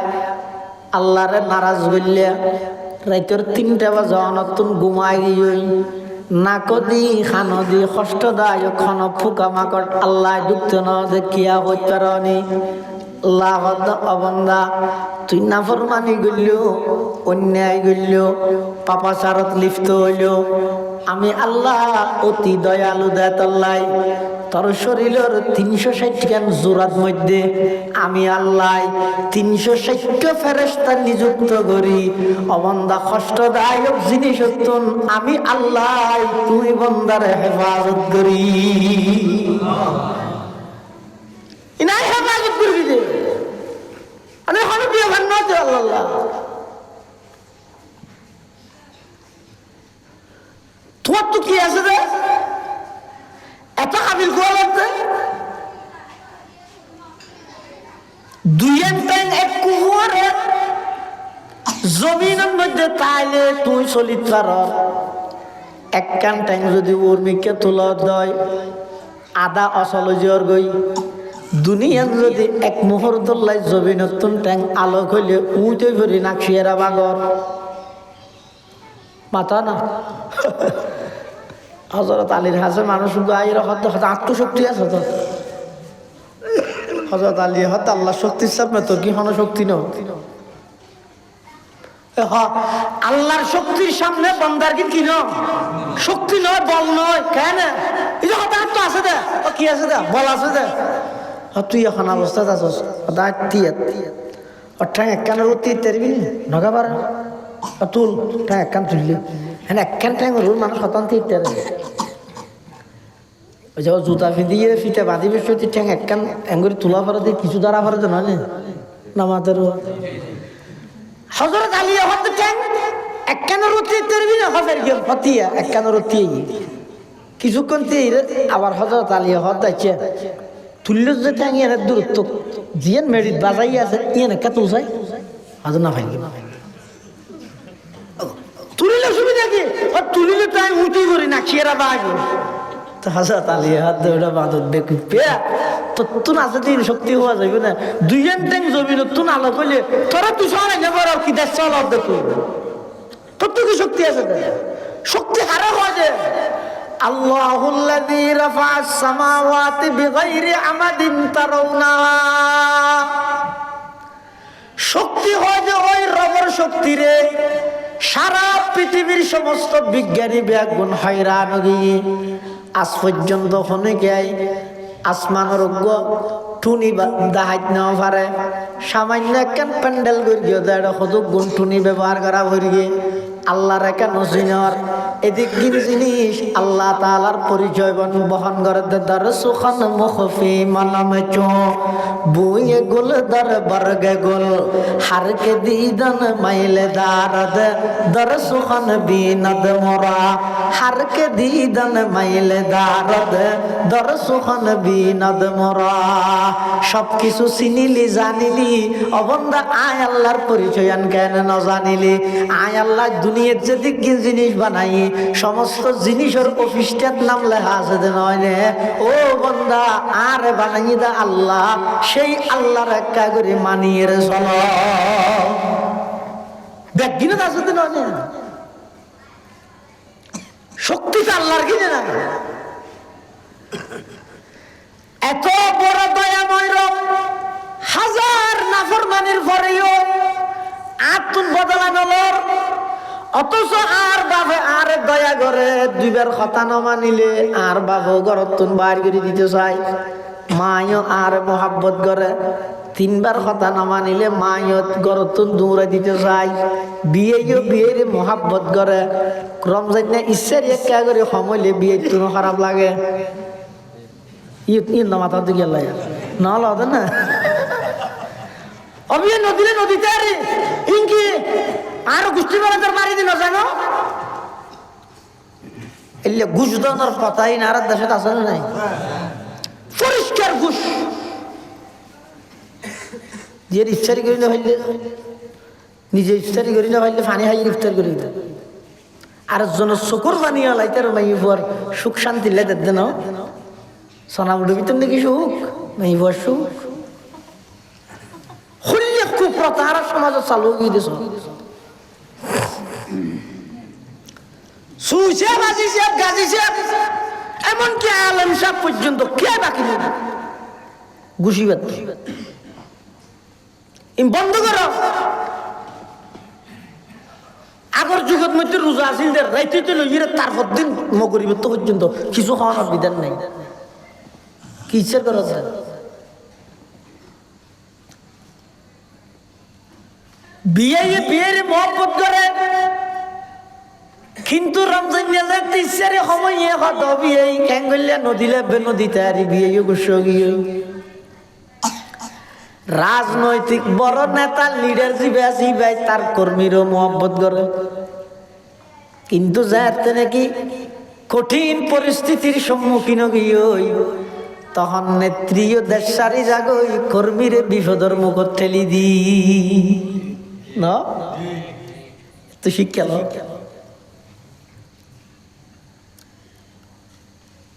আল্লাহরে নারাজ করলিয়া, রাতের 3টা বাজে অনতুন ঘুমাই গিয়ে নাকদি খানদি কষ্ট দায় খন ফুকা মাকড় আল্লাহ দুঃখ ন দেখিয়া হইতারনি লাহদ অবন্দা তুই নাফরমানি গইল, অন্যায় গইল, পাপাচারত লিপ্ত হইল। আমি আল্লাহ অতি দয়ালু দেতাল্লাই তোর শরীরের 360 খান জোরাত মধ্যে আমি আল্লাহ 360 ফেরেশতা নিযুক্ত করি। অবন্দা কষ্টদায়ক জিনিস তুন আমি আল্লাহ তুই বন্দার হেফাজত করি। ইনাই হেফাজত করবি দে আরে হন বিয়ে ভান্ন দে আল্লাহ। তোমার তো কি আছে রে এত কাবিল কোয়া লাগবে? 2 এক কুয়ারে জমিনের মধ্যে তাইলে তুই চলিত পার। 1 কান ট্যাং যদি উর্মিকে তোলা দয় আদা অচল জোর গই দুনিয়ার যদি 1 মুহূর্ত লাই জমিনতুন ট্যাং আলোক হইলে উঠে ভরি নাকশিয়ারা বাগর মাথা না। হযরত আলীর হাসে মানুষ শুধু আইরা হত আত্মশক্তি আছে তো। হযরত আলী হত আল্লাহ শক্তির সামনে তোর কি হন শক্তি ন? আল্লাহর শক্তির সামনে বান্দার কি ন শক্তি নয়, বল নয়। কেন এই যে হঠাৎ তো আছে দে ও কি আছে দে বল আছে দে। তুই এখন অবস্থাতে আছস ঠ্যাং একখান রুটি তেরবি নগা পারে তুল ঠ্যাং একখান তুললি হ্যাঁ একখান ঠ্যাং রুল মানুষ হতান তিরতে ওই যে জুতা ফিদিয়ে ফিতে বাঁধি বেশ ঠ্যাং একখান এঙ্গুরি তোলা পরে দিয়ে কিছু দ্বারা পরে তো নয় নামাতের হযরত আলী হত ঠ্যাং একখান রুটি তেরবি না হফের গেল হতিয়া একখান রুটি কিছুক্ষণ তীর আবার হযরত আলী হত যাচ্ছে তুল্য যে ঠ্যাং এর দূরত্ব জিয়ান মেডিট বাজাই আছে ইয়ান একা তুল যায় হাজার না ফাইল তুলিলে সুবিধা কি তুলিলে তো আমি উঠি করি না খেয়েরা বাগো তো হযরত আলী হাত ওটা বাঁধত দেখি পেয়া তো তুন আছে দিন শক্তি হওয়া যাবে না। 2 ট্যাং জমিন তুন আলো করলে তোরা তুই সরাই যাবো আর কি দেশ চল দেখো তোর তো কি শক্তি আছে শক্তি হারা হওয়া যায়। আল্লাহুল্লাযী রাফা'আস সামাওয়াতি বিগাইরি আমাদিন তারাউনা শক্তি শক্তি হয় যে ওই রবর শক্তি রে সারা পৃথিবীর সমস্ত বিজ্ঞানী ব্যাগুণ হয়রান গিয়ে আজ পর্যন্ত হনে গায় আসমানের টুনি দাহাইত নেওয়া পারে সামান্য একখান প্যান্ডেল করিয়ে দেয় কত গুণ টুনি ব্যবহার করা হয়ে আল্লাহর একা নজিনর এদিক জিনিস আল্লাহ তাআলার পরিচয় বহন করে দর সুখান মুখফি মানামে চো বুয়ে গুল দর বর্গে গুল হারকে দিদন মাইলে দারদ দর সুখান বিনদ মোরা হারকে দিদন মাইলে দারদ দর সুখান বিনদ মোরা সবকিছু চিনিলি জানিলি অবন্দা আয় আল্লাহর পরিচয় আন কেন ন জানিলি আয় আল্লাহ দুনিয়ার যেদিক জিনিস বানাই সমস্ত জিনিসের অফিসটার নাম লেখা আছে নয় নে ও বন্দা আর বানাই দা আল্লাহ সেই আল্লাহর একা করে মানিয়ে রে চলো ব্যাগিনে আছে নয় নে শক্তিটা আল্লাহর কিনে না এত বড় দয়াময় রব হাজার নাফরমানির পরেও আতুন বদলানোর অথচ আর বাবা আর দয়া করে দুইবার কথা না মানিলে আর বাবা ঘরতুন বাইর করে দিতে চাই মায়ও আর মোহাব্বত করে তিনবার কথা না মানিলে মায়ও ঘরতুন দৌড়ে দিতে চাই বিয়েও বিয়ের মোহাব্বত করে রমজান না ইচ্ছার একা করে সমলে বিয়ে তুনো খারাপ লাগে ইয়ে মাথা দিকে লাগে না লদ না অবিয়ে নদীরে নদীতে আরে ইনকি আর গোষ্ঠী বাড়াতে মারি দিল জানো এলে ঘুষ দেওয়ার কথাই না আর দেশে আছে না নাই পরিষ্কার ঘুষ যে ইফতারি করি না হইলে নিজে ইফতারি করি না হইলে পানি খাই ইফতার করি আর জন চকুর পানি লাইতার মাই পর সুখ শান্তি লেতে দেন সোনামুড়ির ভিতর নাকি সুখ মাই পর সুখ হইলে খুব প্রতার সমাজে চালু গিয়ে দিস সুইছে বাজিছে গাজিছে এমনকি আলম সাহেব পর্যন্ত কে বাকি নেই ঘুষিবাদ বন্ধ করো আগর যুগত মধ্যে রোজা আসিল রাইতে লইয়ে তারপর দিন মগরিব তো পর্যন্ত কিছু খাওয়ানোর বিধান নাই কি ইচ্ছা করো বিয়ের মহব্বত করে কিন্তু রমজান ইচ্ছারে সময় বিয়ে ক্যাঙ্গলিয়া নদীলে নদীতে আর বিয়ে গিয়ে রাজনৈতিক বড় নেতা লিডার জিবাই তার কর্মীরও মহব্বত করে কিন্তু যাতে নাকি কঠিন পরিস্থিতির সম্মুখীন গিয়ে তখন নেত্রীয় দেশ সারি জাগই কর্মীর বিপদর মুখ ঠেলি দি না তো শিক্ষা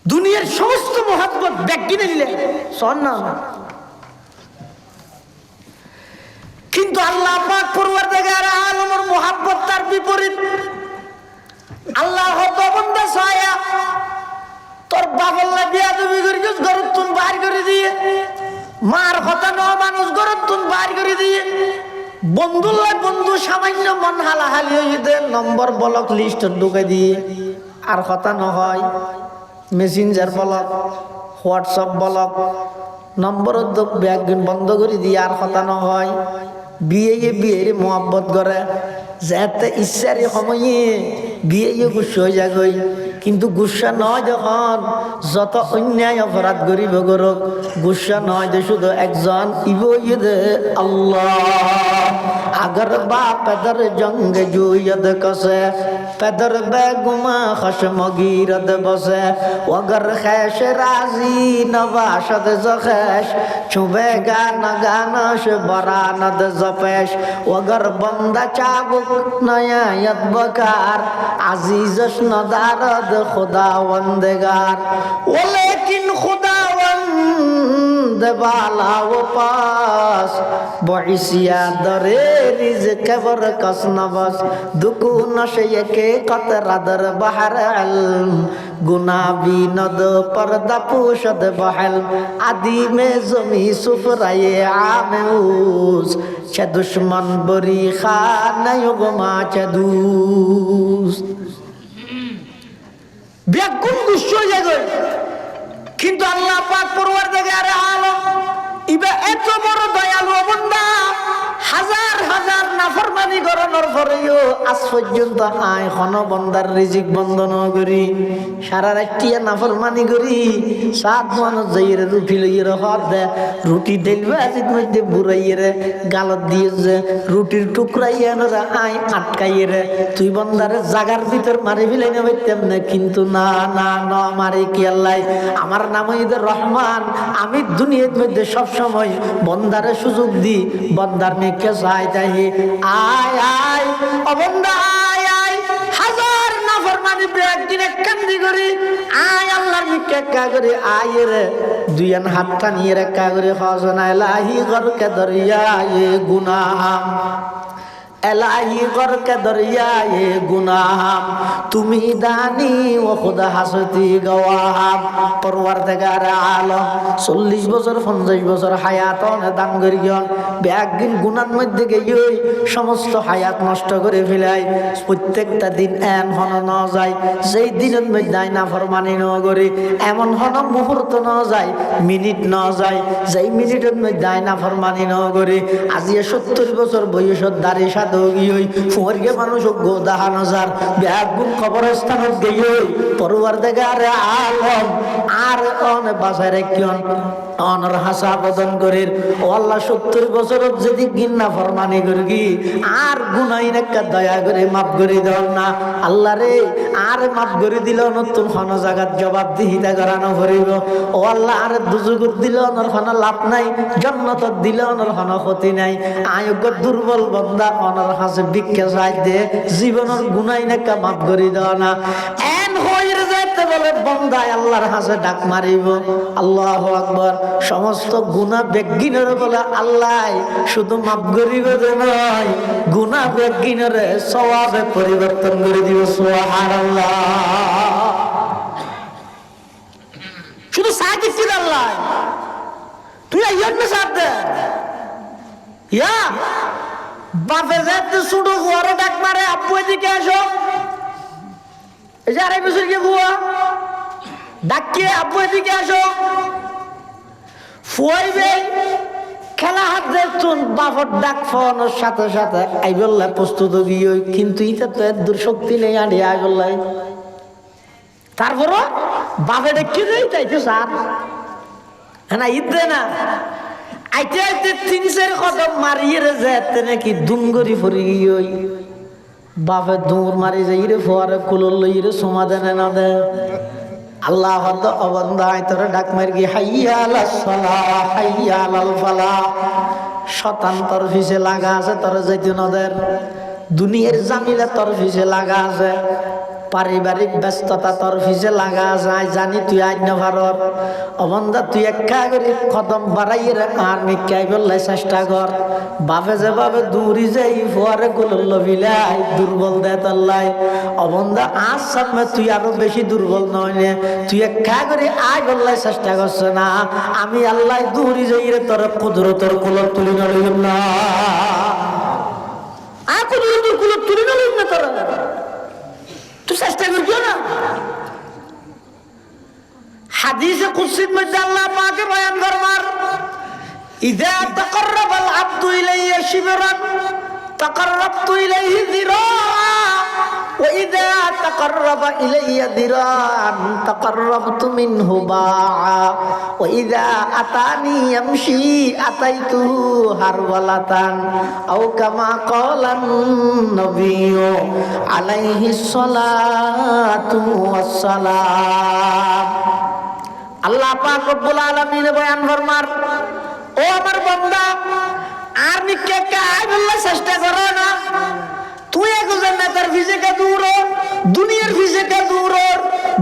দুনিয়ার সমস্ত মহাব্বত ব্যাগ কিনে নিলে শোন না কিন্তু আল্লাহ পাক পরওয়ারদিগার আলমের মহাব্বত তার বিপরীত আল্লাহ হতো বন্দা ছায়া তোর বাবল্লা বিয়া তুমি করিস গরতুন বাইর করে দিয়ে মার কথা ন মানুষ গরতুন বাইর করে দিয়ে বন্ধুল্লাহ বন্ধু সামান্য মন হালাহালি হয়ে দেন নম্বর ব্লক লিস্ট ঢুকে দিয়ে আর কথা নহয় মেসেঞ্জার ব্লক হোয়াটসঅ্যাপ ব্লক নম্বর ব্যাগ বন্ধ করে দিয়ে আর কথা নহয় বিয়ের মহব্বত করে যাতে ইচ্ছারে সময়ে বিয়ে গুচ্ছ হয়ে যাগই কিন্তু গুসা নয় যখন যত অন্যায় অপরাধ করিব গরক গুসা নয় যে শুধু একজন ইব দে আল্লাহ আগর বা পেদর জঙ্গ জুয়দ কসে পেদর বেগুমা খসম গিরদ বসে ওগর খেশ রাজি নবাসদ জখেশ চুবে গান গানস বরানদ জপেশ ওগর বন্দা চাবুক নয়ায়ত বকার আজিজস নদারদ খুদাওয়ান্দেগার ওলেকিন খুদাওয়ান্দ দে বালাও পাস বইসিয়া দরে রিজকে বর কসনবস দুকু নশে কে কতরাদর বাহার ইলম গুনা বিনদ পর্দা পুশদ বহল আদি মে জমি সুফরায়ে আমেউস চে দুশ্মন বরি খানায়ুগ মা চদুস বেগুন গুচ্ছ জায়গায় কিন্তু আল্লাহ পাক পরওয়ারদিগারে আলম ইবা এত বড় দয়ালু বান্দা হাজার হাজার নাফরমানি করানোর পরেও আজ পর্যন্ত আয় হন বন্দার রিজিক বন্ধ ন করি সারা রাত্রিয়া নাফরমানি করি সাত মানুষ যাইরে রুটি লইরে হর দে রুটি দেলবে আজির মধ্যে বুড়াইরে গালত দিয়ে যে রুটির টুকরাইয়া নরা আয় আটকাইরে তুই বন্দারে জাগার ভিতর মারি ফেলে নেবে তেমনে কিন্তু না না ন মারি কি আল্লাহ আমার নাম ঈদের রহমান আমি দুনিয়ার মধ্যে সব সময় বন্দারে সুযোগ দি বন্দার মেয়েকে চাই তাই আয় আয় ও বন্দা আয় আয় হাজার নাফরমানি একদিন কান্দি করি আয় আল্লাহর মেয়েকে একা করে আয় রে দুইয়ান হাতটা নিয়ে একা করে হজনা এলাহি গরকে দরিয়া এ গুনাহাম এলাহি গরকে দরিয়ায়ে গুনাহাম তুমি দানি ও খুদা হাসতি গওয়াহাম পরওয়ারদিগার আলম 40 বছর 50 বছর হায়াত দান করিয়ন ব্যাগিন গুনার মধ্যে গিয়ে সমস্ত হায়াত নষ্ট করে ফেলাই প্রত্যেকটা দিন এন হন ন যায় যেই দিনের মধ্যে না ফরমানি ন করে এমন হন মুহূর্ত ন যায় মিনিট ন যায় যেই মিনিটের মধ্যে না ফরমানি ন করে আজি 70 বছর বয়সত দাড়ি দগিয়ই ফুরগে মানুষ গো দাহানজার ব্যাগুন কবরস্থানত গইয়ই পরওয়ারদিগার আলম আর অন বাজারে কিয়ন অনর হাসা বদন করির ও আল্লাহ 70 বছরত যদি গিন্না ফরমানি করগি আর গুনাই নাকা দয়া করে মাফ করে দাও না আল্লাহ রে আর মাফ করে দিল নতুন হন জায়গাত জবাব দিহিতা করানো ভরিব ও আল্লাহ আর দুজুগুত দিল অনর হন লাভ নাই জান্নাত দিল অনর হন ক্ষতি নাই আয়োগ্য দুর্বল বান্দা অনর হাসে ভিক্ষা চাই দে জীবনের গুনাই নাকা মাফ করে দাও না এন হইরে যাইতে বলে বান্দা আল্লাহর হাসে ডাক মারিব আল্লাহু আকবার সমস্ত গুনাহ বেগিনের বলে আল্লাহ শুধু মাফ করিব যে নয় গুনাহ বেগিনের সওয়াবে পরিবর্তন করে দিব সুবহানাল্লাহ শুধু সাকিব ছিল আল্লাহ তুই আইয়ন না সাথ দে ইয়া বাপে যাতে শুধু ঘরে ডাক মারে আব্বু এদিকে আসো এই যে আড়াই বছর কে বুয়া ডাকিয়ে আব্বু এদিকে আসো ফুয়াইবে খেলা হাত দেখুন বাপর ডাক ফোনের সাথে সাথে আই বললে প্রস্তুত গিয়ে কিন্তু ইটা তো এত দূর শক্তি নেই আড়ি আই বললাই তারপরও বাপে ডেকে দেয় তাইতে সার হ্যাঁ ঈদ দে না আইতে আইতে 3-4 কদম মারিয়ে রে যেতে নাকি দুমগরি ফরি গিয়ে বাপে দৌড় মারি যাই রে ফোয়ারে কুলোর লই রে সোমা দেনে না দে আল্লাহ হদ অবন্দায় তোর ডাক মারি হাইয়া আলাস সালাহ হাইয়া আলাল ফালাহ শতান তোর পিছে লাগা আছে তোর যাইতে নদের দুনিয়ার জামিলা তোর পিছে লাগা আছে পারিবারিক ব্যস্ততা তোর পিছে লাগা যায় জানি তুই আজ না ভারত অবন্দা তুই একা করে কদম বাড়াইয়ে রে আর মিকাই বললে চেষ্টা কর বাপে যে বাপে দূরি যাই ফোয়ারে গুলোর লবিলাই দুর্বল দে তল্লাই অবন্দা আজ সামনে তুই আরো বেশি দুর্বল নয় নে তুই একা করে আয় বললে চেষ্টা করছে না আমি আল্লাহ দূরি যাই রে তোর কুদরতর কুলত তুলি নলিম না আর কুদরতর কুলত তুলি নলিম না তোর তুই চেষ্টা করছো না হাদিসে কুদসির মধ্যে আল্লাহ পাকে বয়ান ফরমার ইযা তাকাররাবাল আবদু ইলাইয়া শিবরান তাকাররাবতু ইলাইহি যিরাআ ওয়া ইযা তাকাররাবা ইলাইয়া যিরাআন তাকাররাবতু মিনহু বাআ ওয়া ইযা আতানি ইয়ামশি আতাইতু হারওয়ালাতান আও কামা ক্বালান নবিয়্যু আলাইহিস সালাতু ওয়াস সালাম আল্লাহ পাক রব্বুল আলামিন বয়ান ফরমার ও আমার বান্দা আর নিকে কাজ বললে চেষ্টা করো না তুই এক জান্নাতের ফিজিকে দূর দুনিয়ার ফিজিকে দূর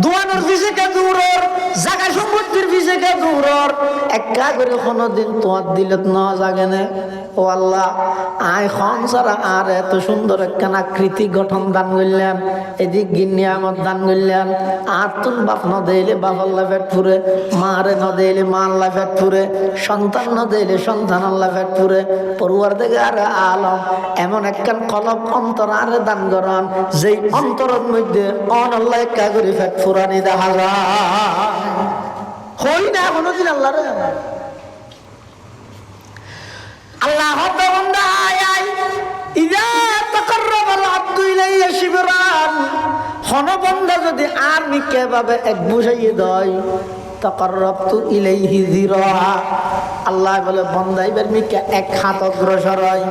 দুয়ানোর পিছে কে দূরর, জাগা সম্পত্তির পিছে কে দূরর, একা করে কোনোদিন তোমার দিলত না জাগে না। ও আল্লাহ, আয় খন সারা আর এত সুন্দর একখান আকৃতি গঠন দান করলেন, এদিক গিন্নিয়ামত দান করলেন। আর তুন বাপ ন দিলে বাপ আল্লাহ পেট ফুরে, মারে ন দিলে মা আল্লাহ পেট ফুরে, সন্তান ন দিলে সন্তান আল্লাহ পেট ফুরে। পরওয়ারদিগার আলম এমন একখান কলব অন্তর আর দান করান, যেই অন্তরের মধ্যে অন আল্লাহ একা করে পেট ফুরানি দেখা যায়। হই না কোনোদিন আল্লাহ রে আল্লাহ বান্দা আয় আয় ইযা তাকাররাবাল আব্দু ইলাইয়া শিবরান, হন বান্দা যদি আর নিকে ভাবে এক বুঝাইয়ে দেয়, তাকাররাবতু ইলাইহি যিরা, আল্লাহ বলে বান্দা এবার মিকে এক হাত অগ্রসর হয়।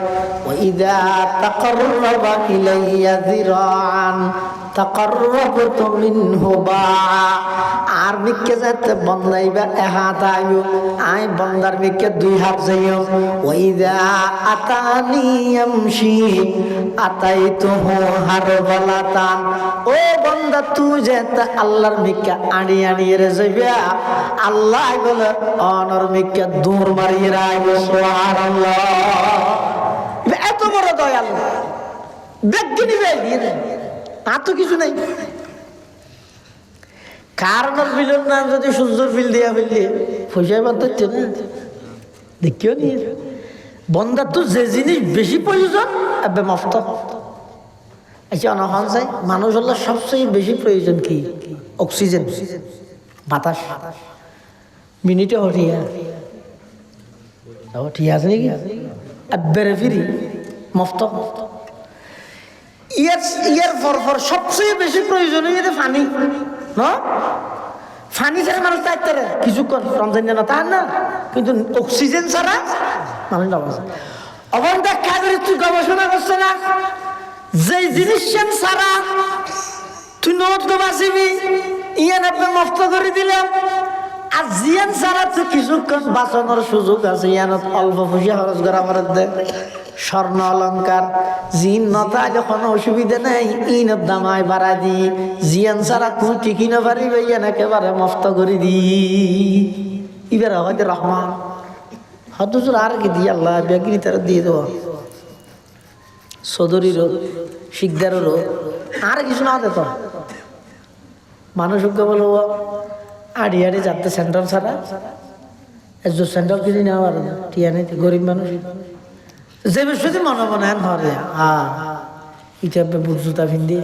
ওয়া ইযা তাকাররাবা ইলাইয়া যিরান তাকাররাবতু মিনহু বা, আর মিকে যাতে বান্দা এবার এক হাত আইও, আই বান্দার মিকে দুই হাত যাইও। ওয়া ইযা আতানি ইয়ামশি আতাইতুহু হারবালাতান, ও বান্দা তুই যেতে আল্লাহর মিকে আড়ি আড়িয়ে রে যাইবা, আল্লাহ বলে অনর মিকে দূর মারিয়ে রাখবে। সুবহানাল্লাহ, এত বড় দয়ালু দেখগিনি দিয়ে দেন, আর তো কিছু নাই। কারণের বিলের নাম যদি সূর্যের বিল দিয়া ফেললে পয়সা বাদ না, দেখিও নি বন্ধার তো যে জিনিস বেশি প্রয়োজন এবার মফত। আচ্ছা অনহন চাই মানুষ হল সবচেয়ে বেশি প্রয়োজন কি? অক্সিজেন, বাতাস। মিনিটে হঠিয়া ঠিক আছে নাকি? এবারে ফিরি মফত। ইয়ার পর সবচেয়ে বেশি প্রয়োজন হয়ে পানি না? পানি ছাড়া মানুষ থাকতে পারে কিছুক্ষণ, রমজান না তার না, কিন্তু অক্সিজেন ছাড়া মানুষ না বাঁচে। অবন্ধা কাজের তুই গবেষণা করছে না, যে জিনিস ছাড়া তুই নোট বাঁচিবি, ইয়ান আপনি নষ্ট করে দিলাম। আর জিয়ান ছাড়া তুই কিছুক্ষণ বাঁচানোর সুযোগ আছে, ইয়ানত অল্প পয়সা খরচ করা ফরত দে। স্বর্ণ অলঙ্কার জিন নতা যখন অসুবিধা নেই, ইনের দামায় বাড়া দি, জিয়ান ছাড়া তুই ঠিকই না পারিবে, ইয়ান একেবারে মস্ত করে দি। এবার হয়তো রহমান হয়তো আর কি দিয়ে আল্লাহ বেগিনি তারা দিয়ে দেবো, চৌধুরীরও শিকদারেরও আর কিছু না হতে। তো মানুষকে বলবো আড়ি আড়ি যাতে সেন্টার ছাড়া একজন সেন্টার কিনে নেওয়া পারে না, টিয়া নেই গরিব মানুষ। যে বেশি মনে মনে হেন হরে ইটা বুট জুতা ফিন্দে,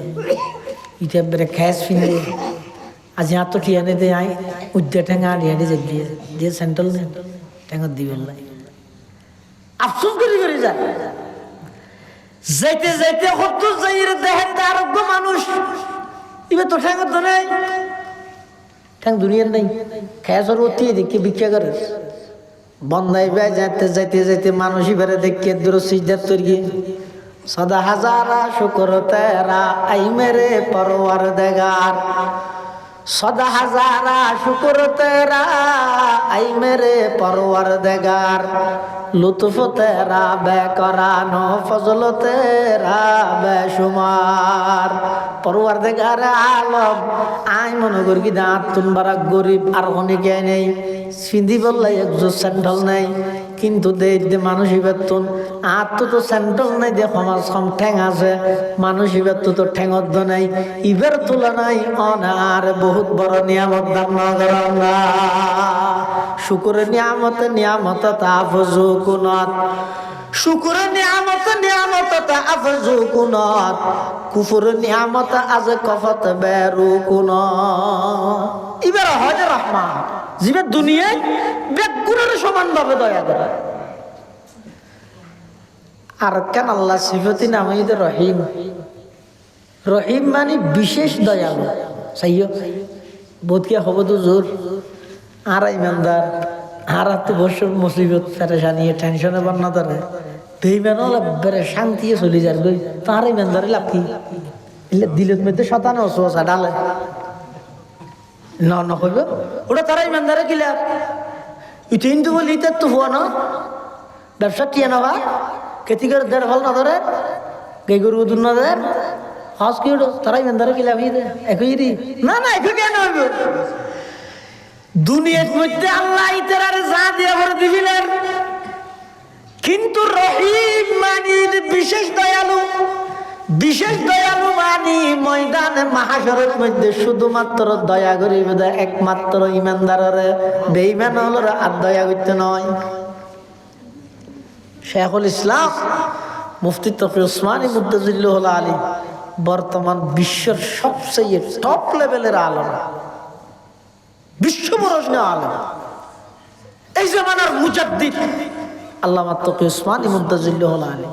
ইটা বেড়ে খ্যাস ফিন্দে, আজ হাত তো টিয়া নেই আই উদ্যা ঠেঙা আড়ি আড়ি যে দিয়ে দিয়ে সেন্ট্রাল নেন ঠেঙা দিবেন না। আফসোস করে যায় যাইতে যাইতে কত যাই দেখেন আরোগ্য মানুষ এবার তো ঠেঙার তো নেই, ঠ্যাং দুনিয়ার নেই, খেয়াছর অতি দেখে ভিক্ষা করে বন্ধাই বে যাইতে যাইতে যাইতে মানুষ এবারে দেখে দূর সিজদার তৈরি সদা হাজারা শুকর তেরা আই মেরে পরওয়ার দেগার, সদা হাজারা শুকর তেরা আই মেরে পরওয়ার দেগার, লুৎফ তেরা বেকরানো ফজল তেরা বেশুমার। পরওয়ার দেগার আলম আই মনে করি কি দাঁত তুনবারা গরিব আর অনেকে নেই, সিন্ধি বললে একজো স্যান্ডল নেই, কিন্তু দে মানুষ বেতন আর তো স্যান্ডল নেই, যে সমাজ কম ঠ্যাং আছে, মানুষ বেতন তো ঠ্যাঙত নেই। ইবের তুলনায় অনার বহুত বড় নিয়ামত দান না। শুকুরের নিয়ামত তাফজু কুনত, শুকুরের নিয়ামত তাফজু কুনত, কুফুরের নিয়ামত আজ কফত বেরু কুনত। এবার হয় যে রহমান জিবে দুনিয়ায় বেগুনের সমান ভাবে দয়া করে। আর কেন আল্লাহ সিফতি নাম রহিম, রহিম মানে বিশেষ দয়ালু। সাইয় বোধকে হব তো জোর আর ইমানদার আর তো বছর মুসিবত পেরেশানি টেনশনে বান্না ধরে বেইমান বেড়ে শান্তি চলে যার গই, তার ইমানদারে লাভ কি? দিলের মধ্যে শতানো অসুস্থা ডালে নকইব ওটা তারা ইমানদারে কি লাভ? ইটা হিন্দু বলি ইতার তো হওয়া না ব্যবসা টিয়া নেওয়া খেতি করে দেড় ফল না ধরে গাই গরু দুধ না দেয় হজ কি ওটা তারা ইমানদারে কি লাভ একই রি না না এখন কেন হইব দুনিয়ার মধ্যে আল্লাহ ইতারে যা দিয়ে ভরে দিছিলেন কিন্তু রহিম মানির বিশেষ দয়ালু মানি ময়দানে মাহাশরের মধ্যে শুধুমাত্র দয়া করিবে একমাত্র ইমানদারের বেঈমান হলরে আর দয়া করতে নয় শেখুল ইসলাম মুফতি তকি উসমানী মুদ্দাজিল্লাহ আলী বর্তমান বিশ্বের সবচেয়ে টপ লেভেলের আলেম বিশ্ব বরজনে আলেম এই জামানার মুজাদ্দিদ আল্লামা তকি উসমানী মুদ্দাজিল্লাহ আলী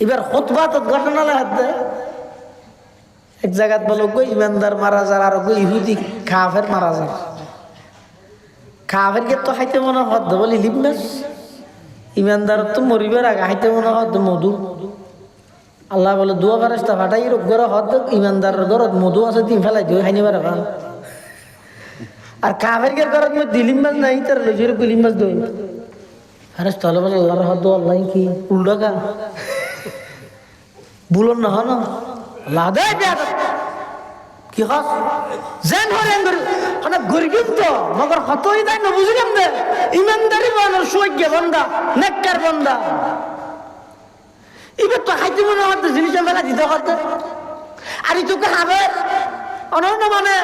এবার খুতবা তো ঘটনা লাগতে এক জায়গাত বলো গো ইমানদার মারা যার আর গো ইহুদি কাফের মারা যার কাফেরকে তো খাইতে মনে হদ বলি লিবনাস ইমানদার তো মরিবার আগে খাইতে মনে হদ মধু আল্লাহ বলে দুয়া ফারেস্তা ফাটাই রোগ করে হদ ইমানদার ঘরত মধু আছে তিন ফেলাই দিও খাইনি বার খান আর কাফেরকে ঘরত মই দিলিম মাছ নাই তার লজির গুলিম মাছ দই ফারেস্তা হলে বলে আল্লাহর হদ আল্লাহ কি উল্টা কা বুলন না হন আল্লাহ দে কি খাস যেন হরেন মানে গরিব তো মগর হতই তাই না বুঝলাম না ইমানদারি মানুষ সৈক্য বন্দা নেককার বন্দা এবার তো খাইতে মনে হতো জিনিস মেলা দিতে হতো আর তোকে খাবে অনন্য মানে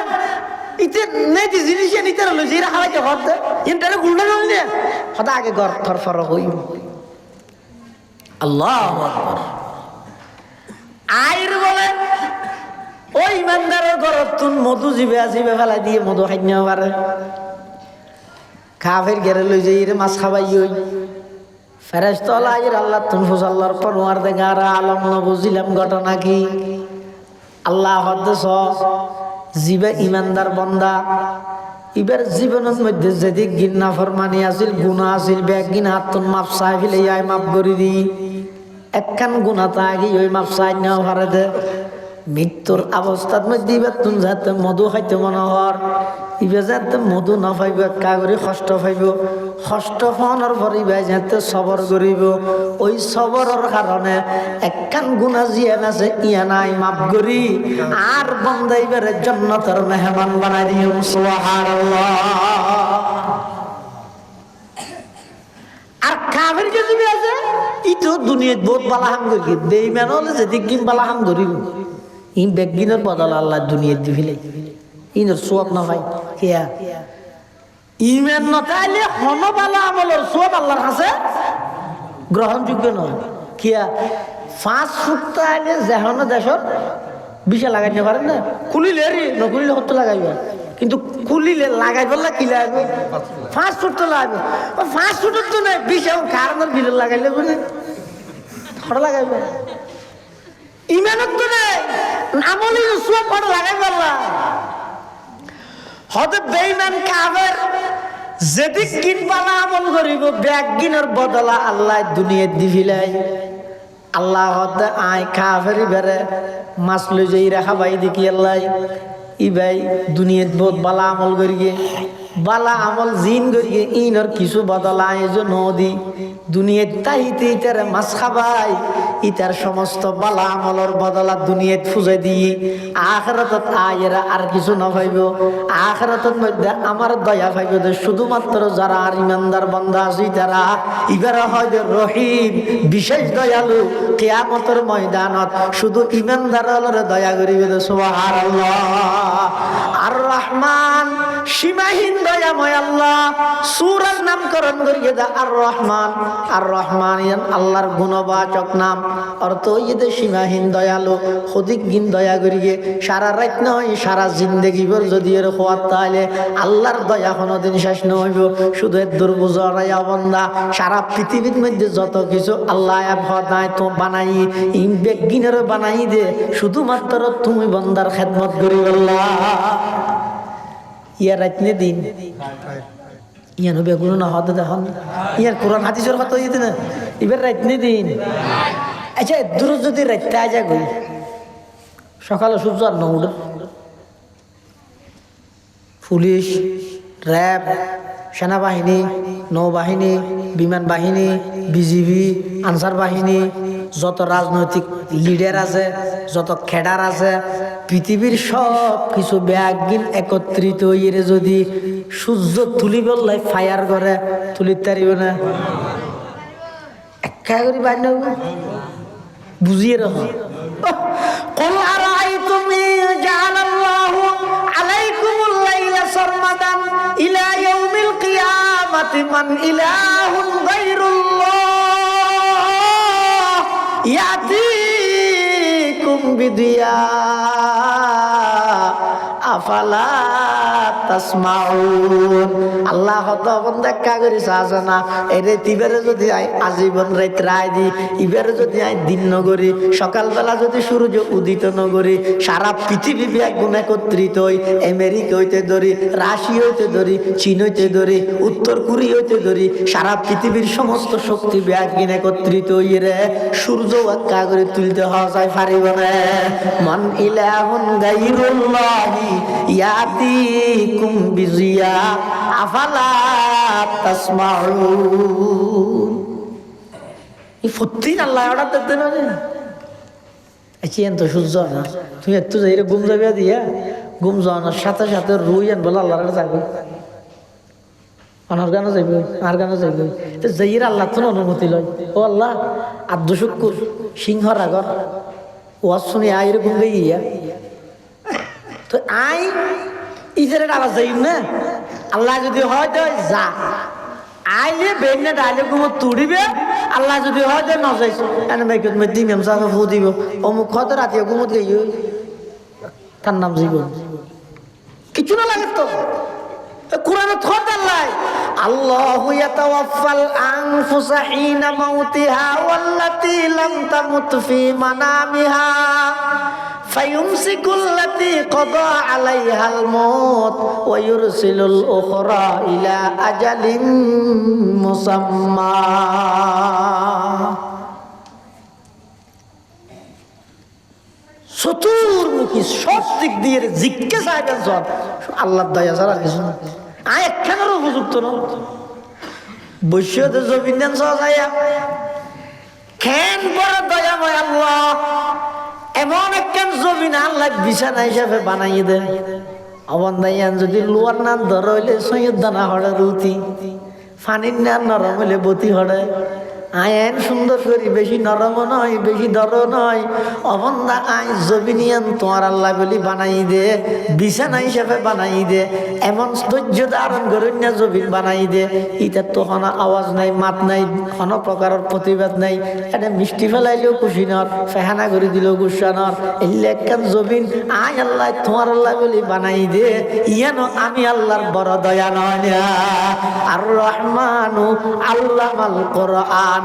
ইতে নেই জিনিস নিতে রইল যে খাওয়াইতে হতো ইন্টারে গুন্ডা নয় হতা আগে ঘর থরফর হই আল্লাহু আকবার আইর বলে ওই ইমানদারের ঘরত তুন মধু জিবে ফেলাই দিয়ে মধু খাই নেওয়া পারে কাফের ঘেরে লই যাই রে মাছ খাবাই ওই ফেরেশতা আইর আল্লাহ তুন ফুসাল্লার পরওয়ার দেখা আর আলম ন বুঝিলাম ঘটনা কি আল্লাহ হদ্দেস জিবে ইমানদার বন্দা এবার জীবনের মধ্যে যেদিক গিন্না ফরমানি আছিল গুণা আছিল ব্যাগ গিন হাত তুন মাপ চাই ফেলে আই মাপ করি দি একখান গুণা তাগি ওই মাপ চাই নেওয়া পারে দে মৃত্যুর অবস্থার মধ্যে এবার তুমি যাতে মধু খাইতে মনে হর এবার যাতে মধু না পাইব একা করে কষ্ট পাইব কষ্ট পাওয়ার পর এবার যাতে সবর করিব ওই সবরের কারণে একখান গুণা জিয়ে আছে ইয়া নাই মাপ করি আর বন্ধ এবারে জান্নাতের মেহমান বানাই দিও সুবহানাল্লাহ আর কাফের কে যদি আছে ইতো দুনিয়াত বহুত বালাহাম করি বেঈমান হলে যেদিক গিন বালাহাম করিব ইন বেগিনের বদল আল্লাহ দুনিয়াত দিবিলে ইনর সওয়াব না ভাই কিয়া ইমান না তাইলে হন বালা আমলের সওয়াব আল্লাহর কাছে গ্রহণযোগ্য নয় কিয়া 5 ফুট তাইলে যেহন দেশর বিশা লাগাইতে পারেন না খুলিলে রে নকুলিলে কত লাগাইবা কিন্তু খুলিলে লাগাই বললা কি লাগবে 5 ফুট তো লাগবে 5 ফুট তো না বিশা কারণের বিল লাগাইলে বলে থড় লাগাইবে ইমানত তো নাই আমলি সওয়াব পড় লাগাই বললা হতে বেঈমান কাফের যেদিক কিন বালা আমল করিব ব্যাগ গিনের বদলা আল্লাহ দুনিয়াত দিবিলাই আল্লাহ হতে আই কাফের বেরে মাছ লই যাই রাখা ভাই দেখি আল্লাহ ই ভাই দুনিয়াত বহুত বালা আমল করিয়ে বালা আমল জিন করিয়ে ইনর কিছু বদলা আয়োজন নদী দুনিয়াত তাইতে ইতারে মাছ খাবাই ইতার সমস্ত বালা আমলের বদলা দুনিয়াত ফুজাই দিয়ে আখিরাতত আয়েরা আর কিছু না পাইব আখিরাতত মধ্যে আমার দয়া পাইব যে শুধুমাত্র যারা আর ইমানদার বান্দা আছে তারা ইবারে হয় রহিম বিশেষ দয়ালু কিয়ামতের ময়দানত শুধু ইমানদার হলরে দয়া করিবে সুবহানাল্লাহ আর রহমান সীমাহীন দয়াময় আল্লাহ সূরার নামকরণ করিয়ে দা আর রহমান ইয়ান আল্লাহর গুণবাচক নাম অর্থ ইয়ে সীমাহীন দয়ালু সদিক গিন দয়া করিয়ে সারা রাত নয় সারা জিন্দেগি ভর যদি এর খোয়াত তাহলে আল্লাহর দয়া কোনোদিন শেষ নহইব শুধু এর দুর্বুজরাইয়া বন্দা সারা পৃথিবীর মধ্যে যত কিছু আল্লাহ বানাই তো বানাই ইন বেগিনের বানাই দে শুধুমাত্র তুমি বন্দার খেদমত করি আল্লাহ ইয়া রাতনে দিন ইয়া নবী গুলো না হতে দেখুন ইয়ার কোরআন হাদিসের কথা হইতে না এবার রাতনে দিন আচ্ছা দূর যদি রাততে আজা গই সকালে সূর্য আর নৌড় পুলিশ র্যাব সেনাবাহিনী নৌবাহিনী বিমান বাহিনী বিজিবি আনসার বাহিনী যত রাজনৈতিক লিডার আছে, যত খেডার আছে, পৃথিবীর সব কিছু ব্যাগিন একত্রিত হয়ে যদি সূর্য তুলি বললাই ফায়ার করে তুলির তারিব না, একা করি বাইর বুঝিয়ে রাখো। قل أرأيتم إن جعل الله عليكم الليل سرمدا إلى يوم القيامة من إله غير الله يأتيكم بضياء أفلا تسمعون। আল্লাহ তখন দেখা করি সাজনা এরে তিবারে যদি আজীবন রাত রায় দি, ইবারে যদি দিন নগরী, সকালবেলা যদি সূর্য উদিত নগরী, সারা পৃথিবী ব্যাগুণ একত্রিত হই, আমেরিকা হইতে ধরি, রাশিয়া হইতে ধরি, চীন হইতে ধরি, উত্তর কোরিয়া হইতে ধরি, সারা পৃথিবীর সমস্ত শক্তি ব্যাগুণ একত্রিত হই রে সূর্য একা করে তুলতে হওয়া যায় পারিব না। মান ইলাহুন গায়রুল্লাহি ইয়াতিকুম বিজিয়া আফালা তাসমাউন। এই ফত্তিন আল্লাহ অর্ডার দিতে না রে এন তো সূর্য না, তুমি একটু যাই ঘুম যাবে দিয়া ঘুম যাওয়ানোর সাথে সাথে রুই আন বলে আল্লাহর যাবে, অনার গানও যাইবে, আর গানও যাইবে, তো যাইয়ের আল্লাহ তো অনুমতি লয়। ও আল্লাহ আদ্য শুক্কুর সিংহর আগর ওয়াজ শুনি আইরে ঘুম গইয়া তো আই ইসের আবার যাই না, আল্লাহ যদি হয় তো যা আইলে বেনে ডাইলে ঘুমো তুড়িবে, আল্লাহ যদি হয় তো নজাইছ এনে বাইকত মে দিম এম সাফে ফু দিব অমুক কত রাতে ঘুমত গই তার নাম জীবন কিছু না লাগে তো। কোরআনে থত আল্লাহ আল্লাহু ইয়াতাওয়াফাল আনফুসা হিনা মাউতিহা ওয়াল্লাতী লাম তামুত ফি মানামিহা ফায়ুমসিকুল্লাতী ক্বাদা আলাইহাল মাউত ওয়া ইউরসিলুল উখরা ইলা আজালিন মুসাম্মা। চতুর্মুখী সব দিক দিয়ে জিজ্ঞে চাইবেন সব আল্লাহর দয়া ছাড়া কিছু না। আয় একখানেরও উপযুক্ত না বৈশ্যতে জমিন দেন সহায়া খেন বড় দয়াময় আল্লাহ এমন একখান জমিন আল্লাহ বিছানা হিসাবে বানাইয়ে দেন। অবন্ধাইয়ান যদি লোয়ার নাম ধর হইলে সৈয়দ দানা হড়ে রুতি, ফানির নাম নরম হইলে বতি হড়ে। আইন সুন্দর করি বেশি নরম নয় বেশি দর নয়, অবন্ধা আই জবিনিয়ান তোমার আল্লাহ বলি বানাই দে, বিছানা হিসাবে বানাই দে, এমন ধৈর্য ধারণ করেন না জবিন বানাই দে। ইটার তো কোনো আওয়াজ নাই, মাত নাই, কোনো প্রকারের প্রতিবাদ নাই, এটা মিষ্টি ফেলাইলেও খুশি নর, ফেহানা করে দিলেও গুসা নর। এই লেখান জবিন আই আল্লাহ তোমার আল্লাহ বলি বানাই দে, ইয়ানো আমি আল্লাহর বড় দয়া নয়। আর রহমানু আল্লামাল কোরআন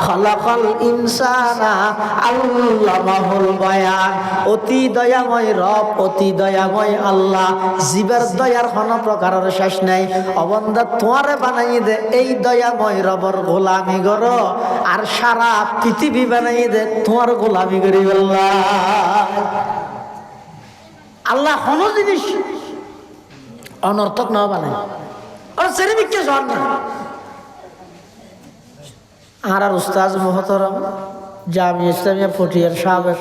খালাকাল ইনসানা আল্লামাহুল বায়ান। অতি দয়াময় রব, অতি দয়াময় আল্লাহ, জীবের দয়ার কোনো প্রকারের শেষ নাই। অবন্ধা তোমারে বানাই দে এই দয়াময় রবর গোলামি গর, আর সারা পৃথিবী বানাই দে তোমার গোলামি করি। আল্লাহ কোনো জিনিস অনর্থক না বানাই আর সেরিমিককে জন না। আর উস্তাজ মোহতরম জামিয়া ইসলামিয়া পটিয়ার সাবেক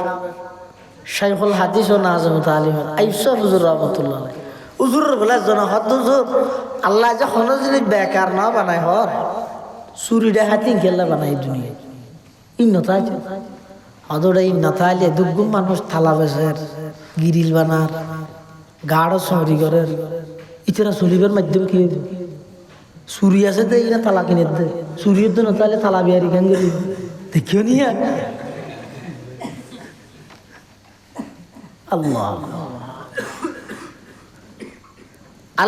শাইখুল হাদিস ও নাজমুত আলিম আইসা হুজুর রহমতুল্লাহ হুজুরের বলে জন হদ হুজুর আল্লাহ যে কোনো জিনিস বেকার না বানায় হর চুরিটা হাতি খেলা বানাই দুনিয়া ইন্নতা আছে হদটা ইন্নতা আলে দুগুম মানুষ থালা বেসের গিরিল বানার গাঢ় চুরি করের ইতারা চুরিবার মাধ্যম কি চুরি আছে তো এরা তালা কিনে দে, চুরির জন্য তাহলে তালা বিহারি খান করি দেখিও নিয়া আল্লাহ।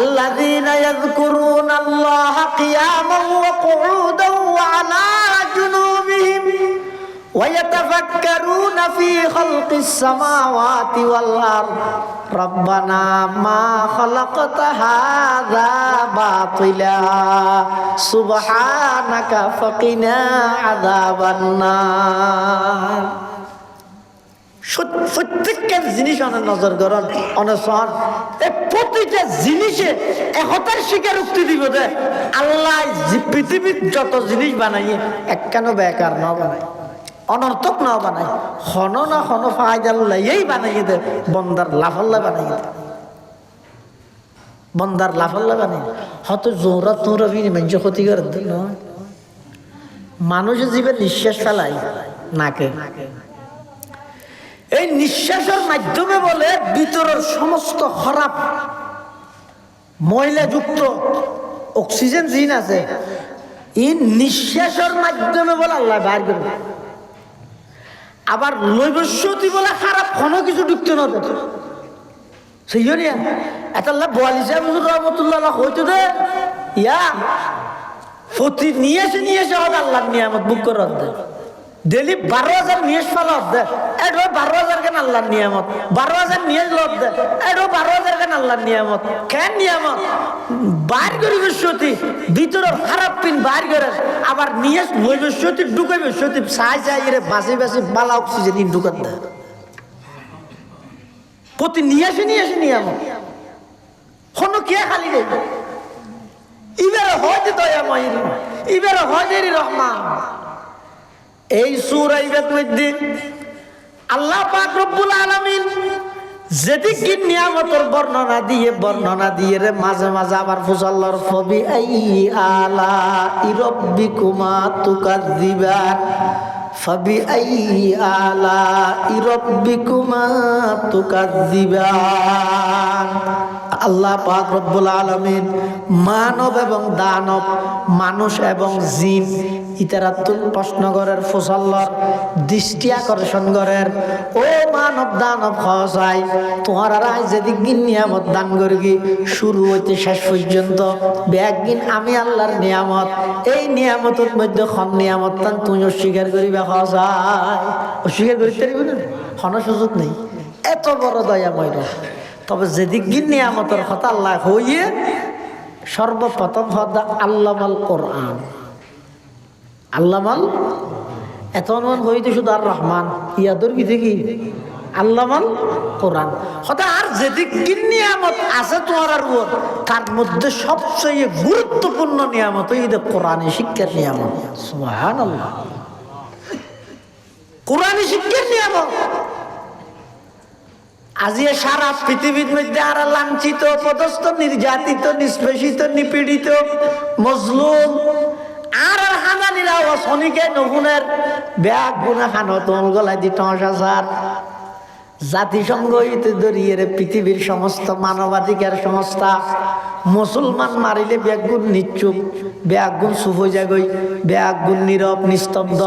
الذين يذكرون الله قياما وقعودا وعلى جنوبهم ويتفكرون في خلق السماوات والأرض ربنا ما خلقت هذا باطلا سبحانك فقنا عذاب النار। প্রত্যেকটা জিনিস অনেক নজর করেন অনেক সহন প্রতিটা জিনিসে একতার স্বীকারোক্তি দিব যে আল্লাহ পৃথিবীর যত জিনিস বানাইয়ে একখানো বেকার না বানায় অনর্থক নাও বানাই, হন না হন ফায়দাল লাইয়েই বানাইয়ে দে, বন্দার লাফাল্লা বানাইয়ে দে, বন্দার লাফাল্লা বানাই হয়তো জোরা তোরা ফিনি মানুষ ক্ষতি করে নয়। মানুষের জীবে নিঃশ্বাস ফেলাই নাকে, এই নিঃশ্বাসের মাধ্যমে বলে ভিতরের সমস্ত খারাপ ময়লা যুক্ত অক্সিজেন জিন আছে, এই নিঃশ্বাসের মাধ্যমে বলে আল্লাহ বাইর করবে। আবার লৈবস্যতি বলে খারাপ কোনো কিছু ঢুকতে না দেয়, সেই জন্য এটা বোয়ালি সাহেব রহমতুল্লাহ হইতো দে ইয়া প্রতি নিয়ে এসে হবে আল্লাহর নিয়ামত বুক করে দে, ডেলি 12,000 নিয়েস ফেলা দে, এটা 12,000 কেন আল্লাহর নিয়ামত, 12,000 নিয়েস লত দে, এটা 12,000 কেন আল্লাহর নিয়ামত, কেন নিয়ামত বাইর করি বসতি ভিতরের খারাপ পিন বাইর করে, আবার নিয়েস বই বসতি ঢুকে বসতি চাই চাই রে বাঁচি বাঁচি বালা অক্সিজেন ঢুকাত দেয়, প্রতি নিয়ে আসে নিয়ামত কোনো কে খালি নেই। ইবারে হয়তো দয়াময়, ইবারে হয়তো রহমান। এই সূরা ইবাদ মধ্যে আল্লাহ পাক রব্বুল আলামিন যেদিকে নিয়ামতের বর্ণনা দিয়ে রে মাঝে মাঝে আবার ফুসাল্লার ফবি আই আলা রাব্বিকুমা তুকাযযিবান, ফবি আই আলা রাব্বিকুমা তুকাযযিবান। আল্লাহ পাক রব্বুল আলামিন মানব এবং দানব, মানুষ এবং জিন ইতারাতুল প্রশ্ন করের ফুসাল্লার দৃষ্টি আকর্ষণ করের, ও মানব দানব খসাই তোমার আর যেদিক নিয়ামত দান করবি শুরু হইতে শেষ পর্যন্ত ব্যাগিন আমি আল্লাহর নিয়ামত, এই নিয়ামতের মধ্যে খন নিয়ামত তান তুই অস্বীকার করিবে খসাই, অস্বীকার করিতে পারবি না, কোনো সুযোগ নেই, এত বড় দয়াময়। তবে যেদিক নিয়ামতের কথা আল্লাহ হইয়ে সর্বপ্রথম হদা আল্লামাল কোরআন, আল্লামাল এত অনুমান হইতে শুধু আর রহমান ইয়াদুর কি দেখি আল্লামাল কোরআন হতা। আর যেদিক নিয়ামত আছে তোমার আর তার মধ্যে সবচেয়ে গুরুত্বপূর্ণ নিয়ামত এই কোরআনে শিক্ষার নিয়ামত। সুবহানাল্লাহ, কোরআনে শিক্ষার নিয়ামত। আজি সারা পৃথিবীর মধ্যে আর লাঞ্ছিত, পদস্থ, নির্যাতিত, নিষ্পেষিত, নিপীড়িত, মজলুম আর হানানির আওয়াজ শনিকে নহুনের ব্যাগ গুনা খানো তোল গলায় দি টসার জাতিসংঘ হইতে ধরিয়ে পৃথিবীর সমস্ত মানবাধিকার সংস্থা মুসলমান মারিলে ব্যাগুন নিশ্চুপ, ব্যাগুন চুপ হয়ে যাগই, ব্যাগুন নীরব নিস্তব্ধ,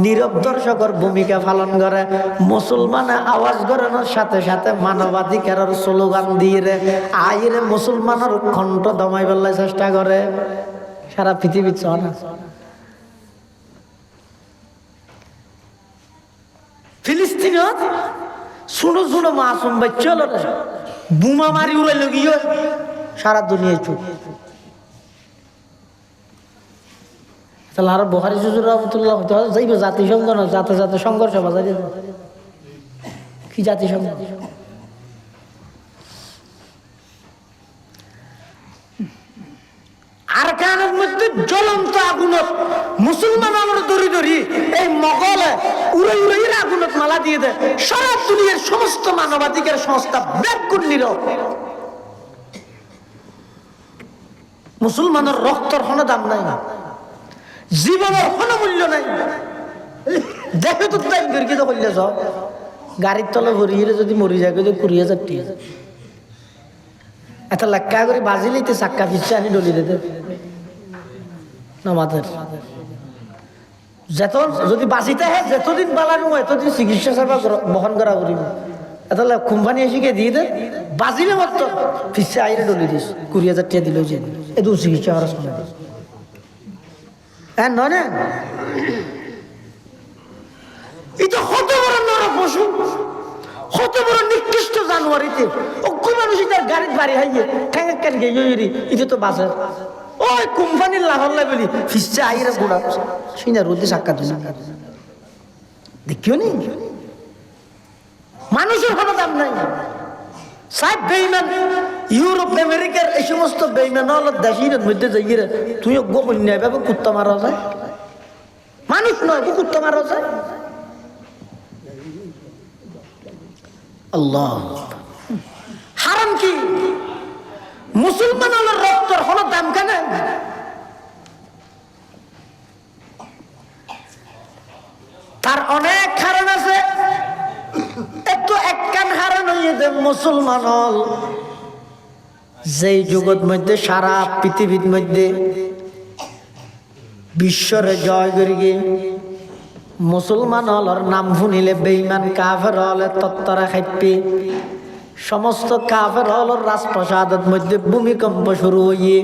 নীরব দর্শকর ভূমিকা পালন করে। মুসলমানে আওয়াজ করানোর সাথে সাথে মানবাধিকারের স্লোগান দিয়ে আইরে মুসলমানের কণ্ঠ দমাই ফেলার চেষ্টা করে। সারা পৃথিবী চলে ফিলিস্তিনত শুনো শুনো মাসুম বাচ্চা বোমা মারি উড়াইল গিয়ে সারা দুনিয়ায় চুপ। তাহলে আর বুখারী হুজুর রাহমাতুল্লাহ যাইবে জাতিসংঘ না, জাতে জাতে সংঘর্ষ বাজাই দেবে। কি জাতিসংঘ? আর কানের মধ্যে জ্বলন্ত আগুনত মুসলমান আমরা দড়ি দড়ি এই মগলে উড়ে উড়ে আগুনত মালা দিয়ে দেয়। সারা দুনিয়ার সমস্ত মানবাধিকার সংস্থা ব্যাকুল নীরব। মুসলমানের রক্তর কোনো দাম নাই, জীবনের কোনো মূল্য নাই। দেখে তো টাইম গিয়ে তো করলে যাও গাড়ির তলে ভরিয়ে যদি মরি যায় 20,000 টাকা এত লাক্কা করে বাজি লইতে চাক্কা পিছিয়ে আনি ডলি দিতে নামাজের যেত যদি বাঁচিতে হয় যতদিন বালানো এতদিন চিকিৎসা সেবা বহন করা করিব। এত কোম্পানি এসে দিয়ে দে বাজিলে মাত্র পিছিয়ে আইরে ডলি দিস 20,000 টাকা দিল যে এত চিকিৎসা করার সময় হ্যাঁ নয় না। এটা কত বড় নর পশু, কত বড় নিকৃষ্ট জানুয়ারিতে অজ্ঞ মানুষ তার গাড়ির বাড়ি হাইয়ে ঠ্যাঙ্গা কেন গিয়ে এটা তো বাসের ওই কোম্পানির লাভল্লা বলি ফিসছে আইরে গোড়া সিনা রোদে সাক্ষাৎ দেখিও নি। মানুষের কোনো দাম নাই। সাহেব বেইমান ইউরোপ আমেরিকার এই সমস্ত বেইমান হল দেশের মধ্যে যাইয়ে তুই অজ্ঞ কন্যা এভাবে কুত্তা মারা যায়, মানুষ নয় কুত্তা মারা যায়। আল্লাহ হারাম কি? মুসলমান হলো রক্তর হলো দাম কেন? তার অনেক কারণ আছে, একটু একখান হারান হইয়ে দে মুসলমান হল যেই জগৎ মধ্যে সারা পৃথিবীর মধ্যে বিশ্বরে জয় করি গে মুসলমান হলর নাম শুনিলে বেঈমান কাফের হলে তত্তরা খাইপে সমস্ত কাফের হলর রাজপ্রাসাদের মধ্যে ভূমিকম্প শুরু হইয়ে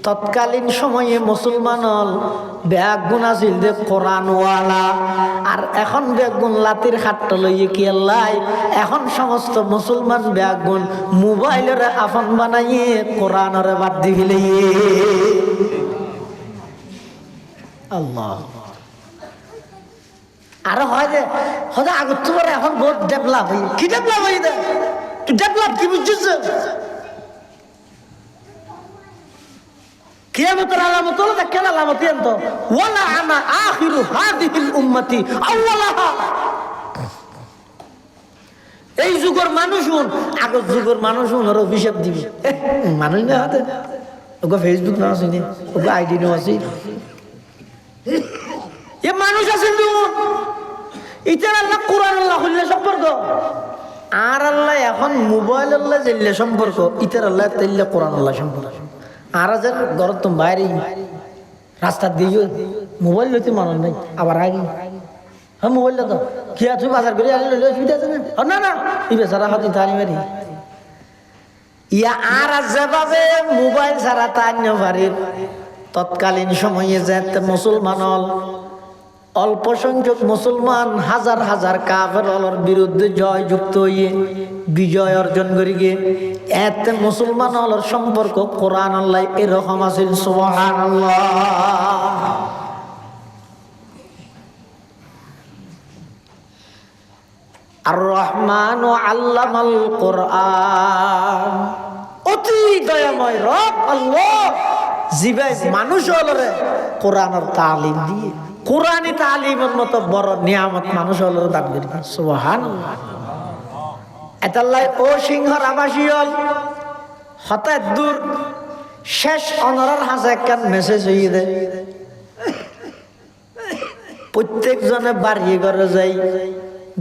তৎকালীন সময়ে মুসলমান হল ব্যাগুন আছিল যে কোরআনওয়ালা, আর এখন ব্যাগুন লাতির হাট্টা লইয়ে কি আল্লাহ এখন সমস্ত মুসলমান ব্যাগুন মোবাইলের আফন বানাইয়ে কোরআনরে বাদ দি ফেলে আল্লাহ। আর হয় যে হয়তো আগত তোমার এখন বহুত ডেভেলপ হই, কি ডেভেলপ হই দে তুই ডেভেলপ কি বুঝছিস? কিয়ামতের আলামত হলো কেন আলামত এন তো ওয়ালা আনা আখিরু হাদিহিল উম্মতি আউওয়ালাহা। এই যুগের মানুষ হুন আগত যুগের মানুষ হুন ওর অভিশাপ দিবি মানুষ না হাতে ওকে ফেসবুক না আছে নি ওকে আইডি না আছে এ মানুষ আছে তো ইতার আল্লাহ কোরআন আল্লাহ হইলে সম্পর্ক আর আল্লাহ এখন মোবাইল আল্লাহ জেলে সম্পর্ক ইতার আল্লাহ তাইলে কোরআন আল্লাহ সম্পর্ক। আর যে ঘর তো বাইরে রাস্তা দিয়ে মোবাইল লইতে মানুষ নাই আবার আগে হ্যাঁ মোবাইল তো কি আছে বাজার করে আনলে লইলে অসুবিধা আছে না? না না ই বেচারা হাতে তানি মারি ইয়া আর যেভাবে মোবাইল ছাড়া তান্য পারে তৎকালীন সময়ে যে মুসলমান হল অল্প সংখ্যক মুসলমান হাজার হাজার কাফের হলর বিরুদ্ধে জয়যুক্ত হইয়ে বিজয় অর্জন করি গিয়ে এতে মুসলমান হলর সম্পর্ক কোরআন আল্লাহ এরকম আছিল সুবহানাল্লাহ। আর রহমান আল্লামাল কোরআন অতি দয়াময় রব আল্লাহ জিবাই মানুষ হলরে কোরআনের তালিম দিয়ে কোরআনী তালিমের মতো বড় নিয়ামত মানুষ হলো দান করি সুবহানাল্লাহ। এতাল্লাই ও সিংহর আবাসী হল হঠাৎ দূর শেষ অনরার হাসে একখান মেসেজ হইয়ে দেয় প্রত্যেক জনে বাড়িয়ে ঘরে যাই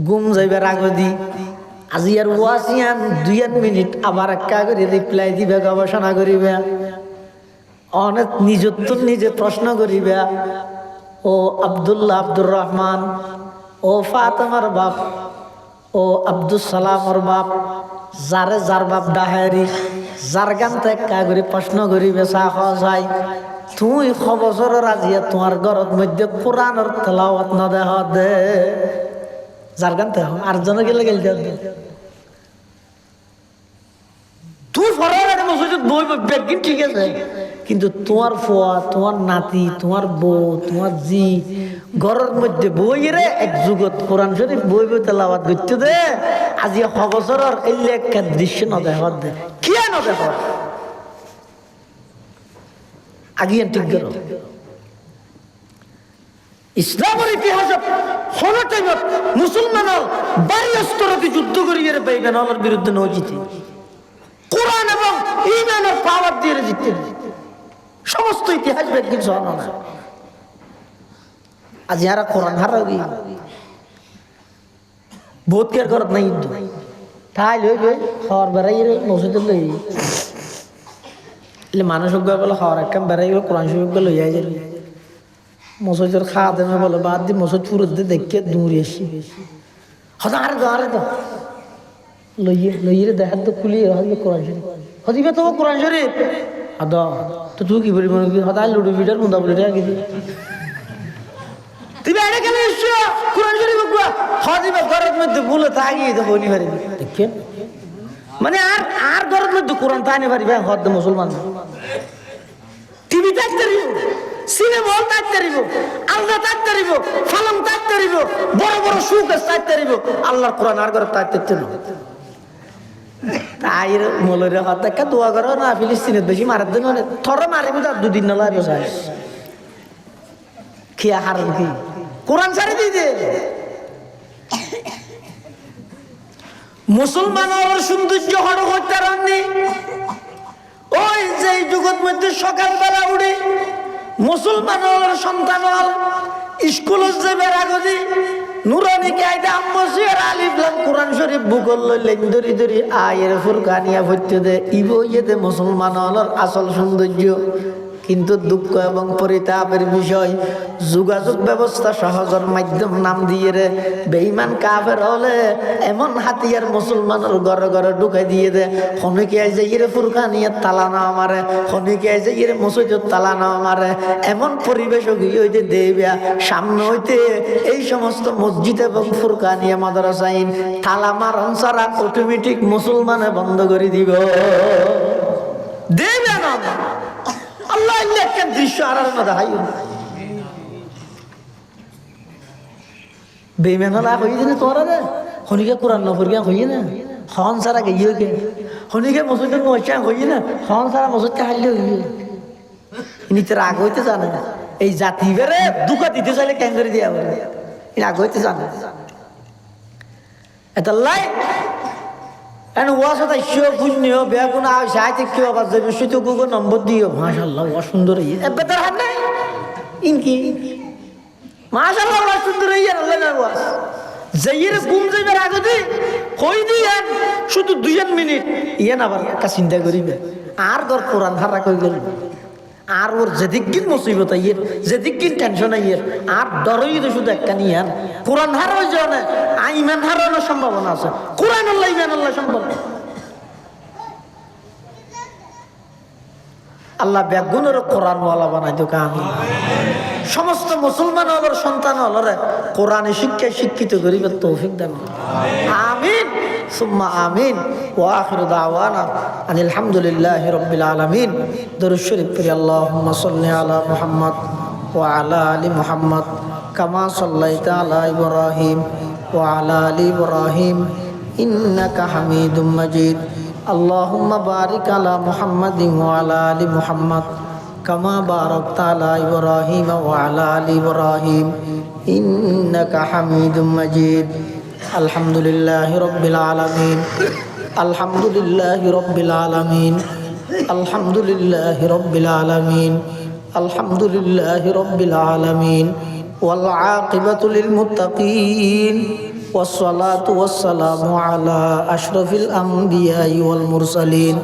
গুম যাইবার আগদি আজি আর ওয়াসিয়ান 2 মিনিট আবার একা করে রিপ্লাই দিবে গবেষণা করিবে অনেক নিজত্ব নিজে প্রশ্ন করিবে ও আব্দুল্লাহ আব্দুর রহমান ও ফাতেমার বাপ ও আব্দুল সালামর বাপ যারে যার বাপ ডাহেরি যার গান টেক্কা করে প্রশ্ন করিবে চাহ যায় তুই খবর রাজিয়া তোমার ঘরের মধ্যে কোরআনের তেলাওয়াত না দেহ দে যার গান তে আর জনে গেলে গেল তুই ফরার মসজিদ বই বেগিন ঠিক আছে কিন্তু তোমার ফুয়া তোমার নাতি তোমার বউ তোমার জি ঘরের মধ্যে বই রে এক যুগত কোরআন শরীফ বই বই তেলাওয়াত করতে দে আজি হবছরের এলে একটা দৃশ্য না দেখ দে কি না দেখ আগিয়ে ঠিক গেল ইসলামের ইতিহাসে হলো টাইমত মুসলমান বাড়ি স্তরতে যুদ্ধ করিয়ে পাইবেন হলোর বিরুদ্ধে নয় জিতে কোরআন এবং ইমানের পাওয়ার দিয়ে জিততে সমস্ত ইতিহাস বেদগির জানো না আজ যারা কোরআন হারাবি বোধকের ঘরত নাই যুদ্ধ ঠাই লই লই খাওয়ার বেড়াই মসজিদে লই এলে মানুষ বলে খাওয়ার একদম বেড়াই কোরআন শরীফ লই যাই মসজিদের খাওয়া দেবে বলে বাদ দিয়ে মসজিদ ফুরত দিয়ে দেখে দূরে এসি হতো আরে তো লইয়ে লইয়ে দেখার তো খুলিয়ে হলে কোরআন শরীফ হদিবে তোমার কোরআন শরীফ আদা তো তুই কি বলি মনে করি হঠাৎ লুডো ফিটার মুদা বলে রাখি তুমি এনে কেন এসছো কোরআন শরীফ হদিবে ঘরের মধ্যে ভুলে তাগিয়ে তো বনি পারিবি দেখেন মানে আর ঘরের মধ্যে কোরআন তাইনে পারিবে হদ মুসলমান টিভি দেখতে পারিব সিনেমা হল দেখতে পারিব আল্লাহ দেখতে পারিব ফালং দেখতে পারিব বড় বড় সুখ দেখতে পারিব আল্লাহর কোরআন আর ঘরে দেখতে না তাই মলের হাত দেখা দোয়া করো না ফিলিস্তিনের বেশি মারার দিন থর মারিব তার 2 দিন না লাগবে খেয়া হারেন কি কোরআন ছাড়ি দিয়ে মুসলমানের সৌন্দর্য হড় হইতে রাননি ওই যে যুগত মধ্যে সকালবেলা উঠে মুসলমানের সন্তান হল স্কুলে যাবে আগদি নুরানি কায়দা আম্মসিয়ার আলিফলাম কোরআন শরীফ ভূগোল লইলেন ধরি ধরি আয়ের ফুরকানিয়া ভর্তি দে ইবো ইয়েতে মুসলমান হলর আসল সৌন্দর্য। কিন্তু দুঃখ এবং পরিতাপের বিষয় যোগাযোগ ব্যবস্থা সহজের মাধ্যম নাম দিয়ে রে বেঈমান কাফের হলে এমন হাতিয়ার মুসলমানের ঘরে ঘরে ঢুকাই দিয়ে দে খনিকে যে ইরে ফুরকানিয়ার তালা না আমারে খনিকে যে ইরে মসজিদের তালা না আমারে এমন পরিবেশ হইতে দেবিয়া সামনে হইতে এই সমস্ত মসজিদ এবং ফুরকানিয়া মাদ্রাসাইন তালা মারন ছাড়া অটোমেটিক মুসলমানে বন্ধ করে দিব দেবে না আল্লাহ একটা দৃশ্য আর দেখাই বেমেনলা হয়ে দিনে তোরা রে শনিকে কোরআন নফরিয়া হইয়ে না হন সারা গিয়ে গে শনিকে মসজিদের মশা হইয়ে না হন সারা মসজিদকে হারলে হইয়ে ইনি তো রাগ হইতে জানে না এই জাতি বেড়ে দুঃখ দিতে চাইলে কেন করে দিয়া বলে রাগ হইতে জানে এটা লাই And was it a sure good new Begun? I think you was the Vishito Google number dear. Mashallah, was Sundari. A better hand Inki Mashallah was Sundari and Lena was. Zaire booms in the Ragadi. Hoidi and should do a minute. Yanava Casinda Guribe. Ardor Koran Harakogel. Ar were Zedikin Mosivota year, Zedikin tension a year. Ar Dori the Shudakanian. Kuran Harajana, Iman Harana Shambavanasa. Kuran Allah Iman Allah Shambal. Allah Bagunar Koran Walavana Dukami. সমস্ত মুসলমান হলর সন্তান হলরে কোরআনে শিক্ষা শিক্ষিত করিবে তৌফিক দান আমিন সুম্মা আমিন ওয়া আখিরু দাওয়ানা আনিল হামদুলিল্লাহি রাব্বিল আলামিন দরুদ শরীফ পড়ি আল্লাহুম্মা সাল্লি আলা মুহাম্মদ ওয়া আলা আলি মুহাম্মদ কামা সাল্লাইতা আলা ইব্রাহিম ওয়া আলা আলি ইব্রাহিম ইন্নাকা হামিদুম মাজিদ আল্লাহুম্মা বারিক আলা মুহাম্মাদিন ওয়া আলা আলি মুহাম্মদ كما باركت على إبراهيم وعلى آل إبراهيم إنك حميد مجيد الحمد لله رب العالمين الحمد لله رب العالمين الحمد لله رب العالمين الحمد لله رب العالمين والعاقبة للمتقين والصلاة والسلام على أشرف الأنبياء والمرسلين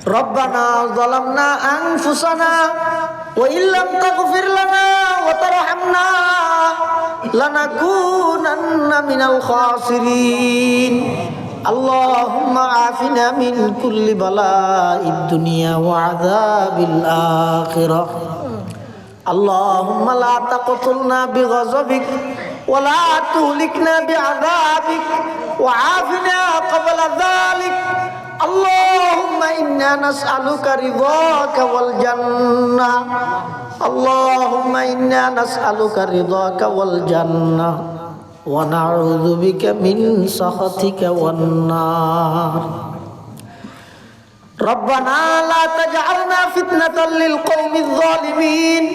ربنا ظلمنا أنفسنا وإن لم تغفر لنا وترحمنا لنكونن من الخاسرين اللهم عافنا من كل بلاء الدنيا وعذاب الآخرة اللهم لا تقتلنا بغضبك ولا تهلكنا بعذابك وعافنا قبل ذلك اللهم إنا نسألك رضاك والجنة اللهم إنا نسألك رضاك والجنة ونعوذ بك من سخطك والنار ربنا لا تجعلنا فتنة للقوم الظالمين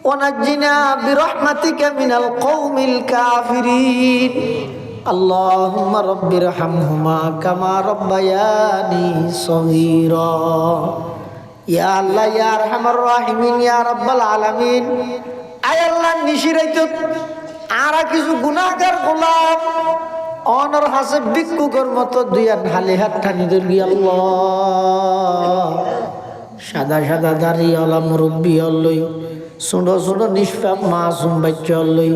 ونجنا برحمتك من القوم الكافرين اللهم رب ارحمهما كما ربياني صغيرا يا الله يا ارحم الراحمين يا رب العالمين আয় আল্লাহ নিশিরাইত আরা কিছু গুনাহগার গোলাম অনর হাসে ভিক্ষুকের মতো দুইয়ান হালি হাত টানি ধরি আল্লাহ সাদা সাদা দাড়ি আলা মুরব্বী লই ছোট ছোট নিষ্পাপ মাসুম বাচ্চা লই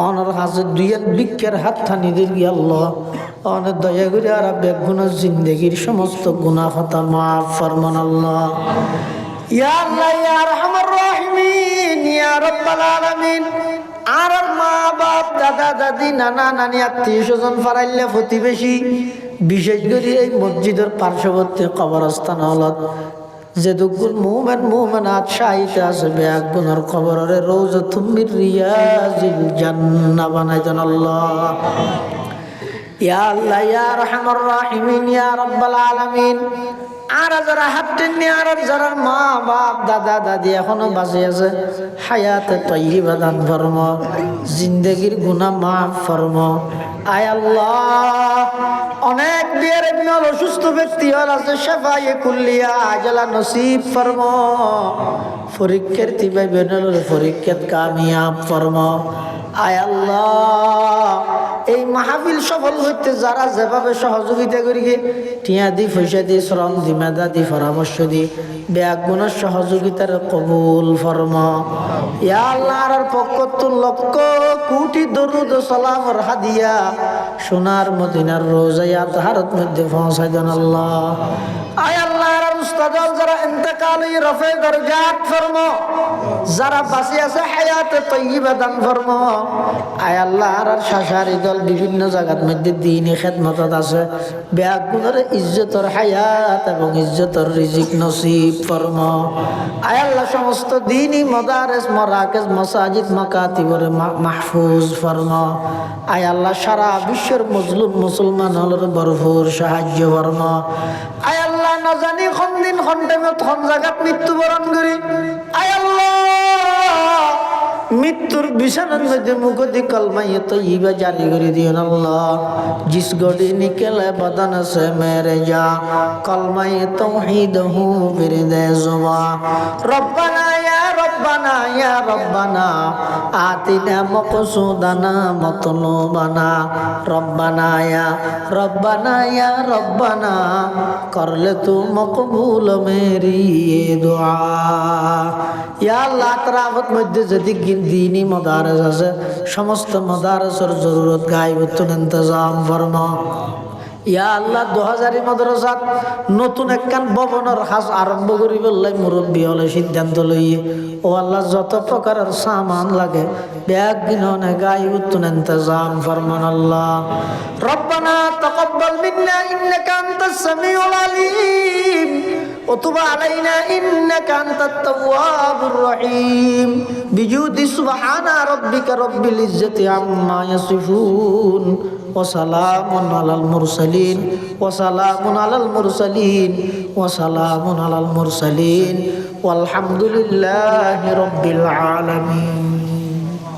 অনর হাসে দুইয়ান ভিক্ষার হাত টানি ধরি আল্লাহ অনেক দয়া করে আর বেগুনের জিন্দগির সমস্ত গুনাহ খাতা মাফ ফরমান আল্লাহ ইয়া আল্লাহ ইয়া আরহামার রাহিমিন ইয়া রাব্বাল আলামিন আর মা বাপ দাদা দাদি নানা নানি আত্মীয় স্বজন ফারাইল্লা প্রতিবেশী বিশেষ করে এই মসজিদের পার্শ্ববর্তী কবরস্থান হলত যে দুগুল মুমিন মুমিনাত শাহিদ আছে বেয়াক গুনার কবরের রওজাতুম মির রিয়াজিল জান্নাহ বানাই দেন আল্লাহ ইয়া আল্লাহ ইয়া আরহামার রাহিমিন ইয়া রাব্বাল আলামিন আর যারা হাঁটতেন নি আর যারা মা বাপ দাদা দাদি এখনো বাঁচে আছে হায়াতে তৈবা দান ফরম জিন্দগির গুনাহ মাফ ফরম আয় আল্লাহ অনেক বিয়ের একজন অসুস্থ ব্যক্তি হল আছে শেফায়ে কুল্লিয়া আজলা নসিব ফরমো পরীক্ষার্থী ভাই বোনের পরীক্ষাত কামিয়াব ফরমো আয় আল্লাহ এই মাহফিল সফল হইতে যারা যেভাবে সহযোগিতা করি টিয়া দি পয়সা দি শ্রম দি মেধা দি পরামর্শ দি ব্যাগুণের সহযোগিতার কবুল ফরমা ইয়া আল্লাহর পক্ষ লক্ষ কোটি দরুদ সালামর হাদিয়া সোনার মদিনার রোজায়া তাহারত মধ্যে পৌঁছাই দেন আল্লাহ আয় আল্লাহর উস্তাদ যারা ইন্তেকাল রফে দরজাত ফরমা যারা বাঁচি আছে হায়াতে তয়্যিবা দান ফরমা আয় আল্লাহর শাসারি দল বিভিন্ন জায়গার মধ্যে দ্বীনি খেদমতত আছে ব্যাগুণের ইজ্জতর হায়াত এবং ইজ্জতর রিজিক নসিব ফরমা আয় আল্লাহ সমস্ত দ্বীনি মাদারিস মারাকিজ মাসাজিদ মাকাতিবরে মাহফুজ ফরমা আয় আল্লাহ সারা বিশ্বের মজলুম মুসলমান হলের ভরপুর সাহায্য ফরমা আয় আল্লাহ না জানি কোন দিন কোন টাইমে কোন জায়গাত মৃত্যুবরণ করি আয় আল্লাহ মৃত্যুর বিছানার মধ্যে মুখদি কলমায়ে তয়্যিবা জারি করে দিও আল্লাহ জিস গড়ি নিকেলে বদন সে মেরে যা কলমায়ে তাওহীদ হু বিরদে জুবা রব্বানা ইয়া রব্বানা ইয়া রব্বানা আতিনা মকসুদানা মতলুবানা রব্বানা ইয়া রব্বানা ইয়া রব্বানা করলে তু মকবুল মেরি ये दुआ या अल्लाह तरावत मध्य जदी दीनी मदारस আছে সমস্ত মাদ্রাসার জরুরত গায়বতুন ইন্তজাম ফরমা ইয়া আল্লাহ 2000 মাদ্রাসাত নতুন একখান ভবনের কাজ আরম্ভ করিব লাই মুরব্বী হলে সিদ্ধান্ত লইয়ে ও আল্লাহ যত প্রকারের সামান লাগে ব্যাগ গিননে গায়বতুন ইন্তজাম ফরমান আল্লাহ রব্বানা তাকাব্বাল মিন্না ইন্নাকা আনতাস সামিউল আলিম وتب علينا إنك أنت التواب الرحيم بجود سبحان ربك رب العزة عما يصفون وسلام على المرسلين وسلام على المرسلين وسلام على المرسلين والحمد لله رب العالمين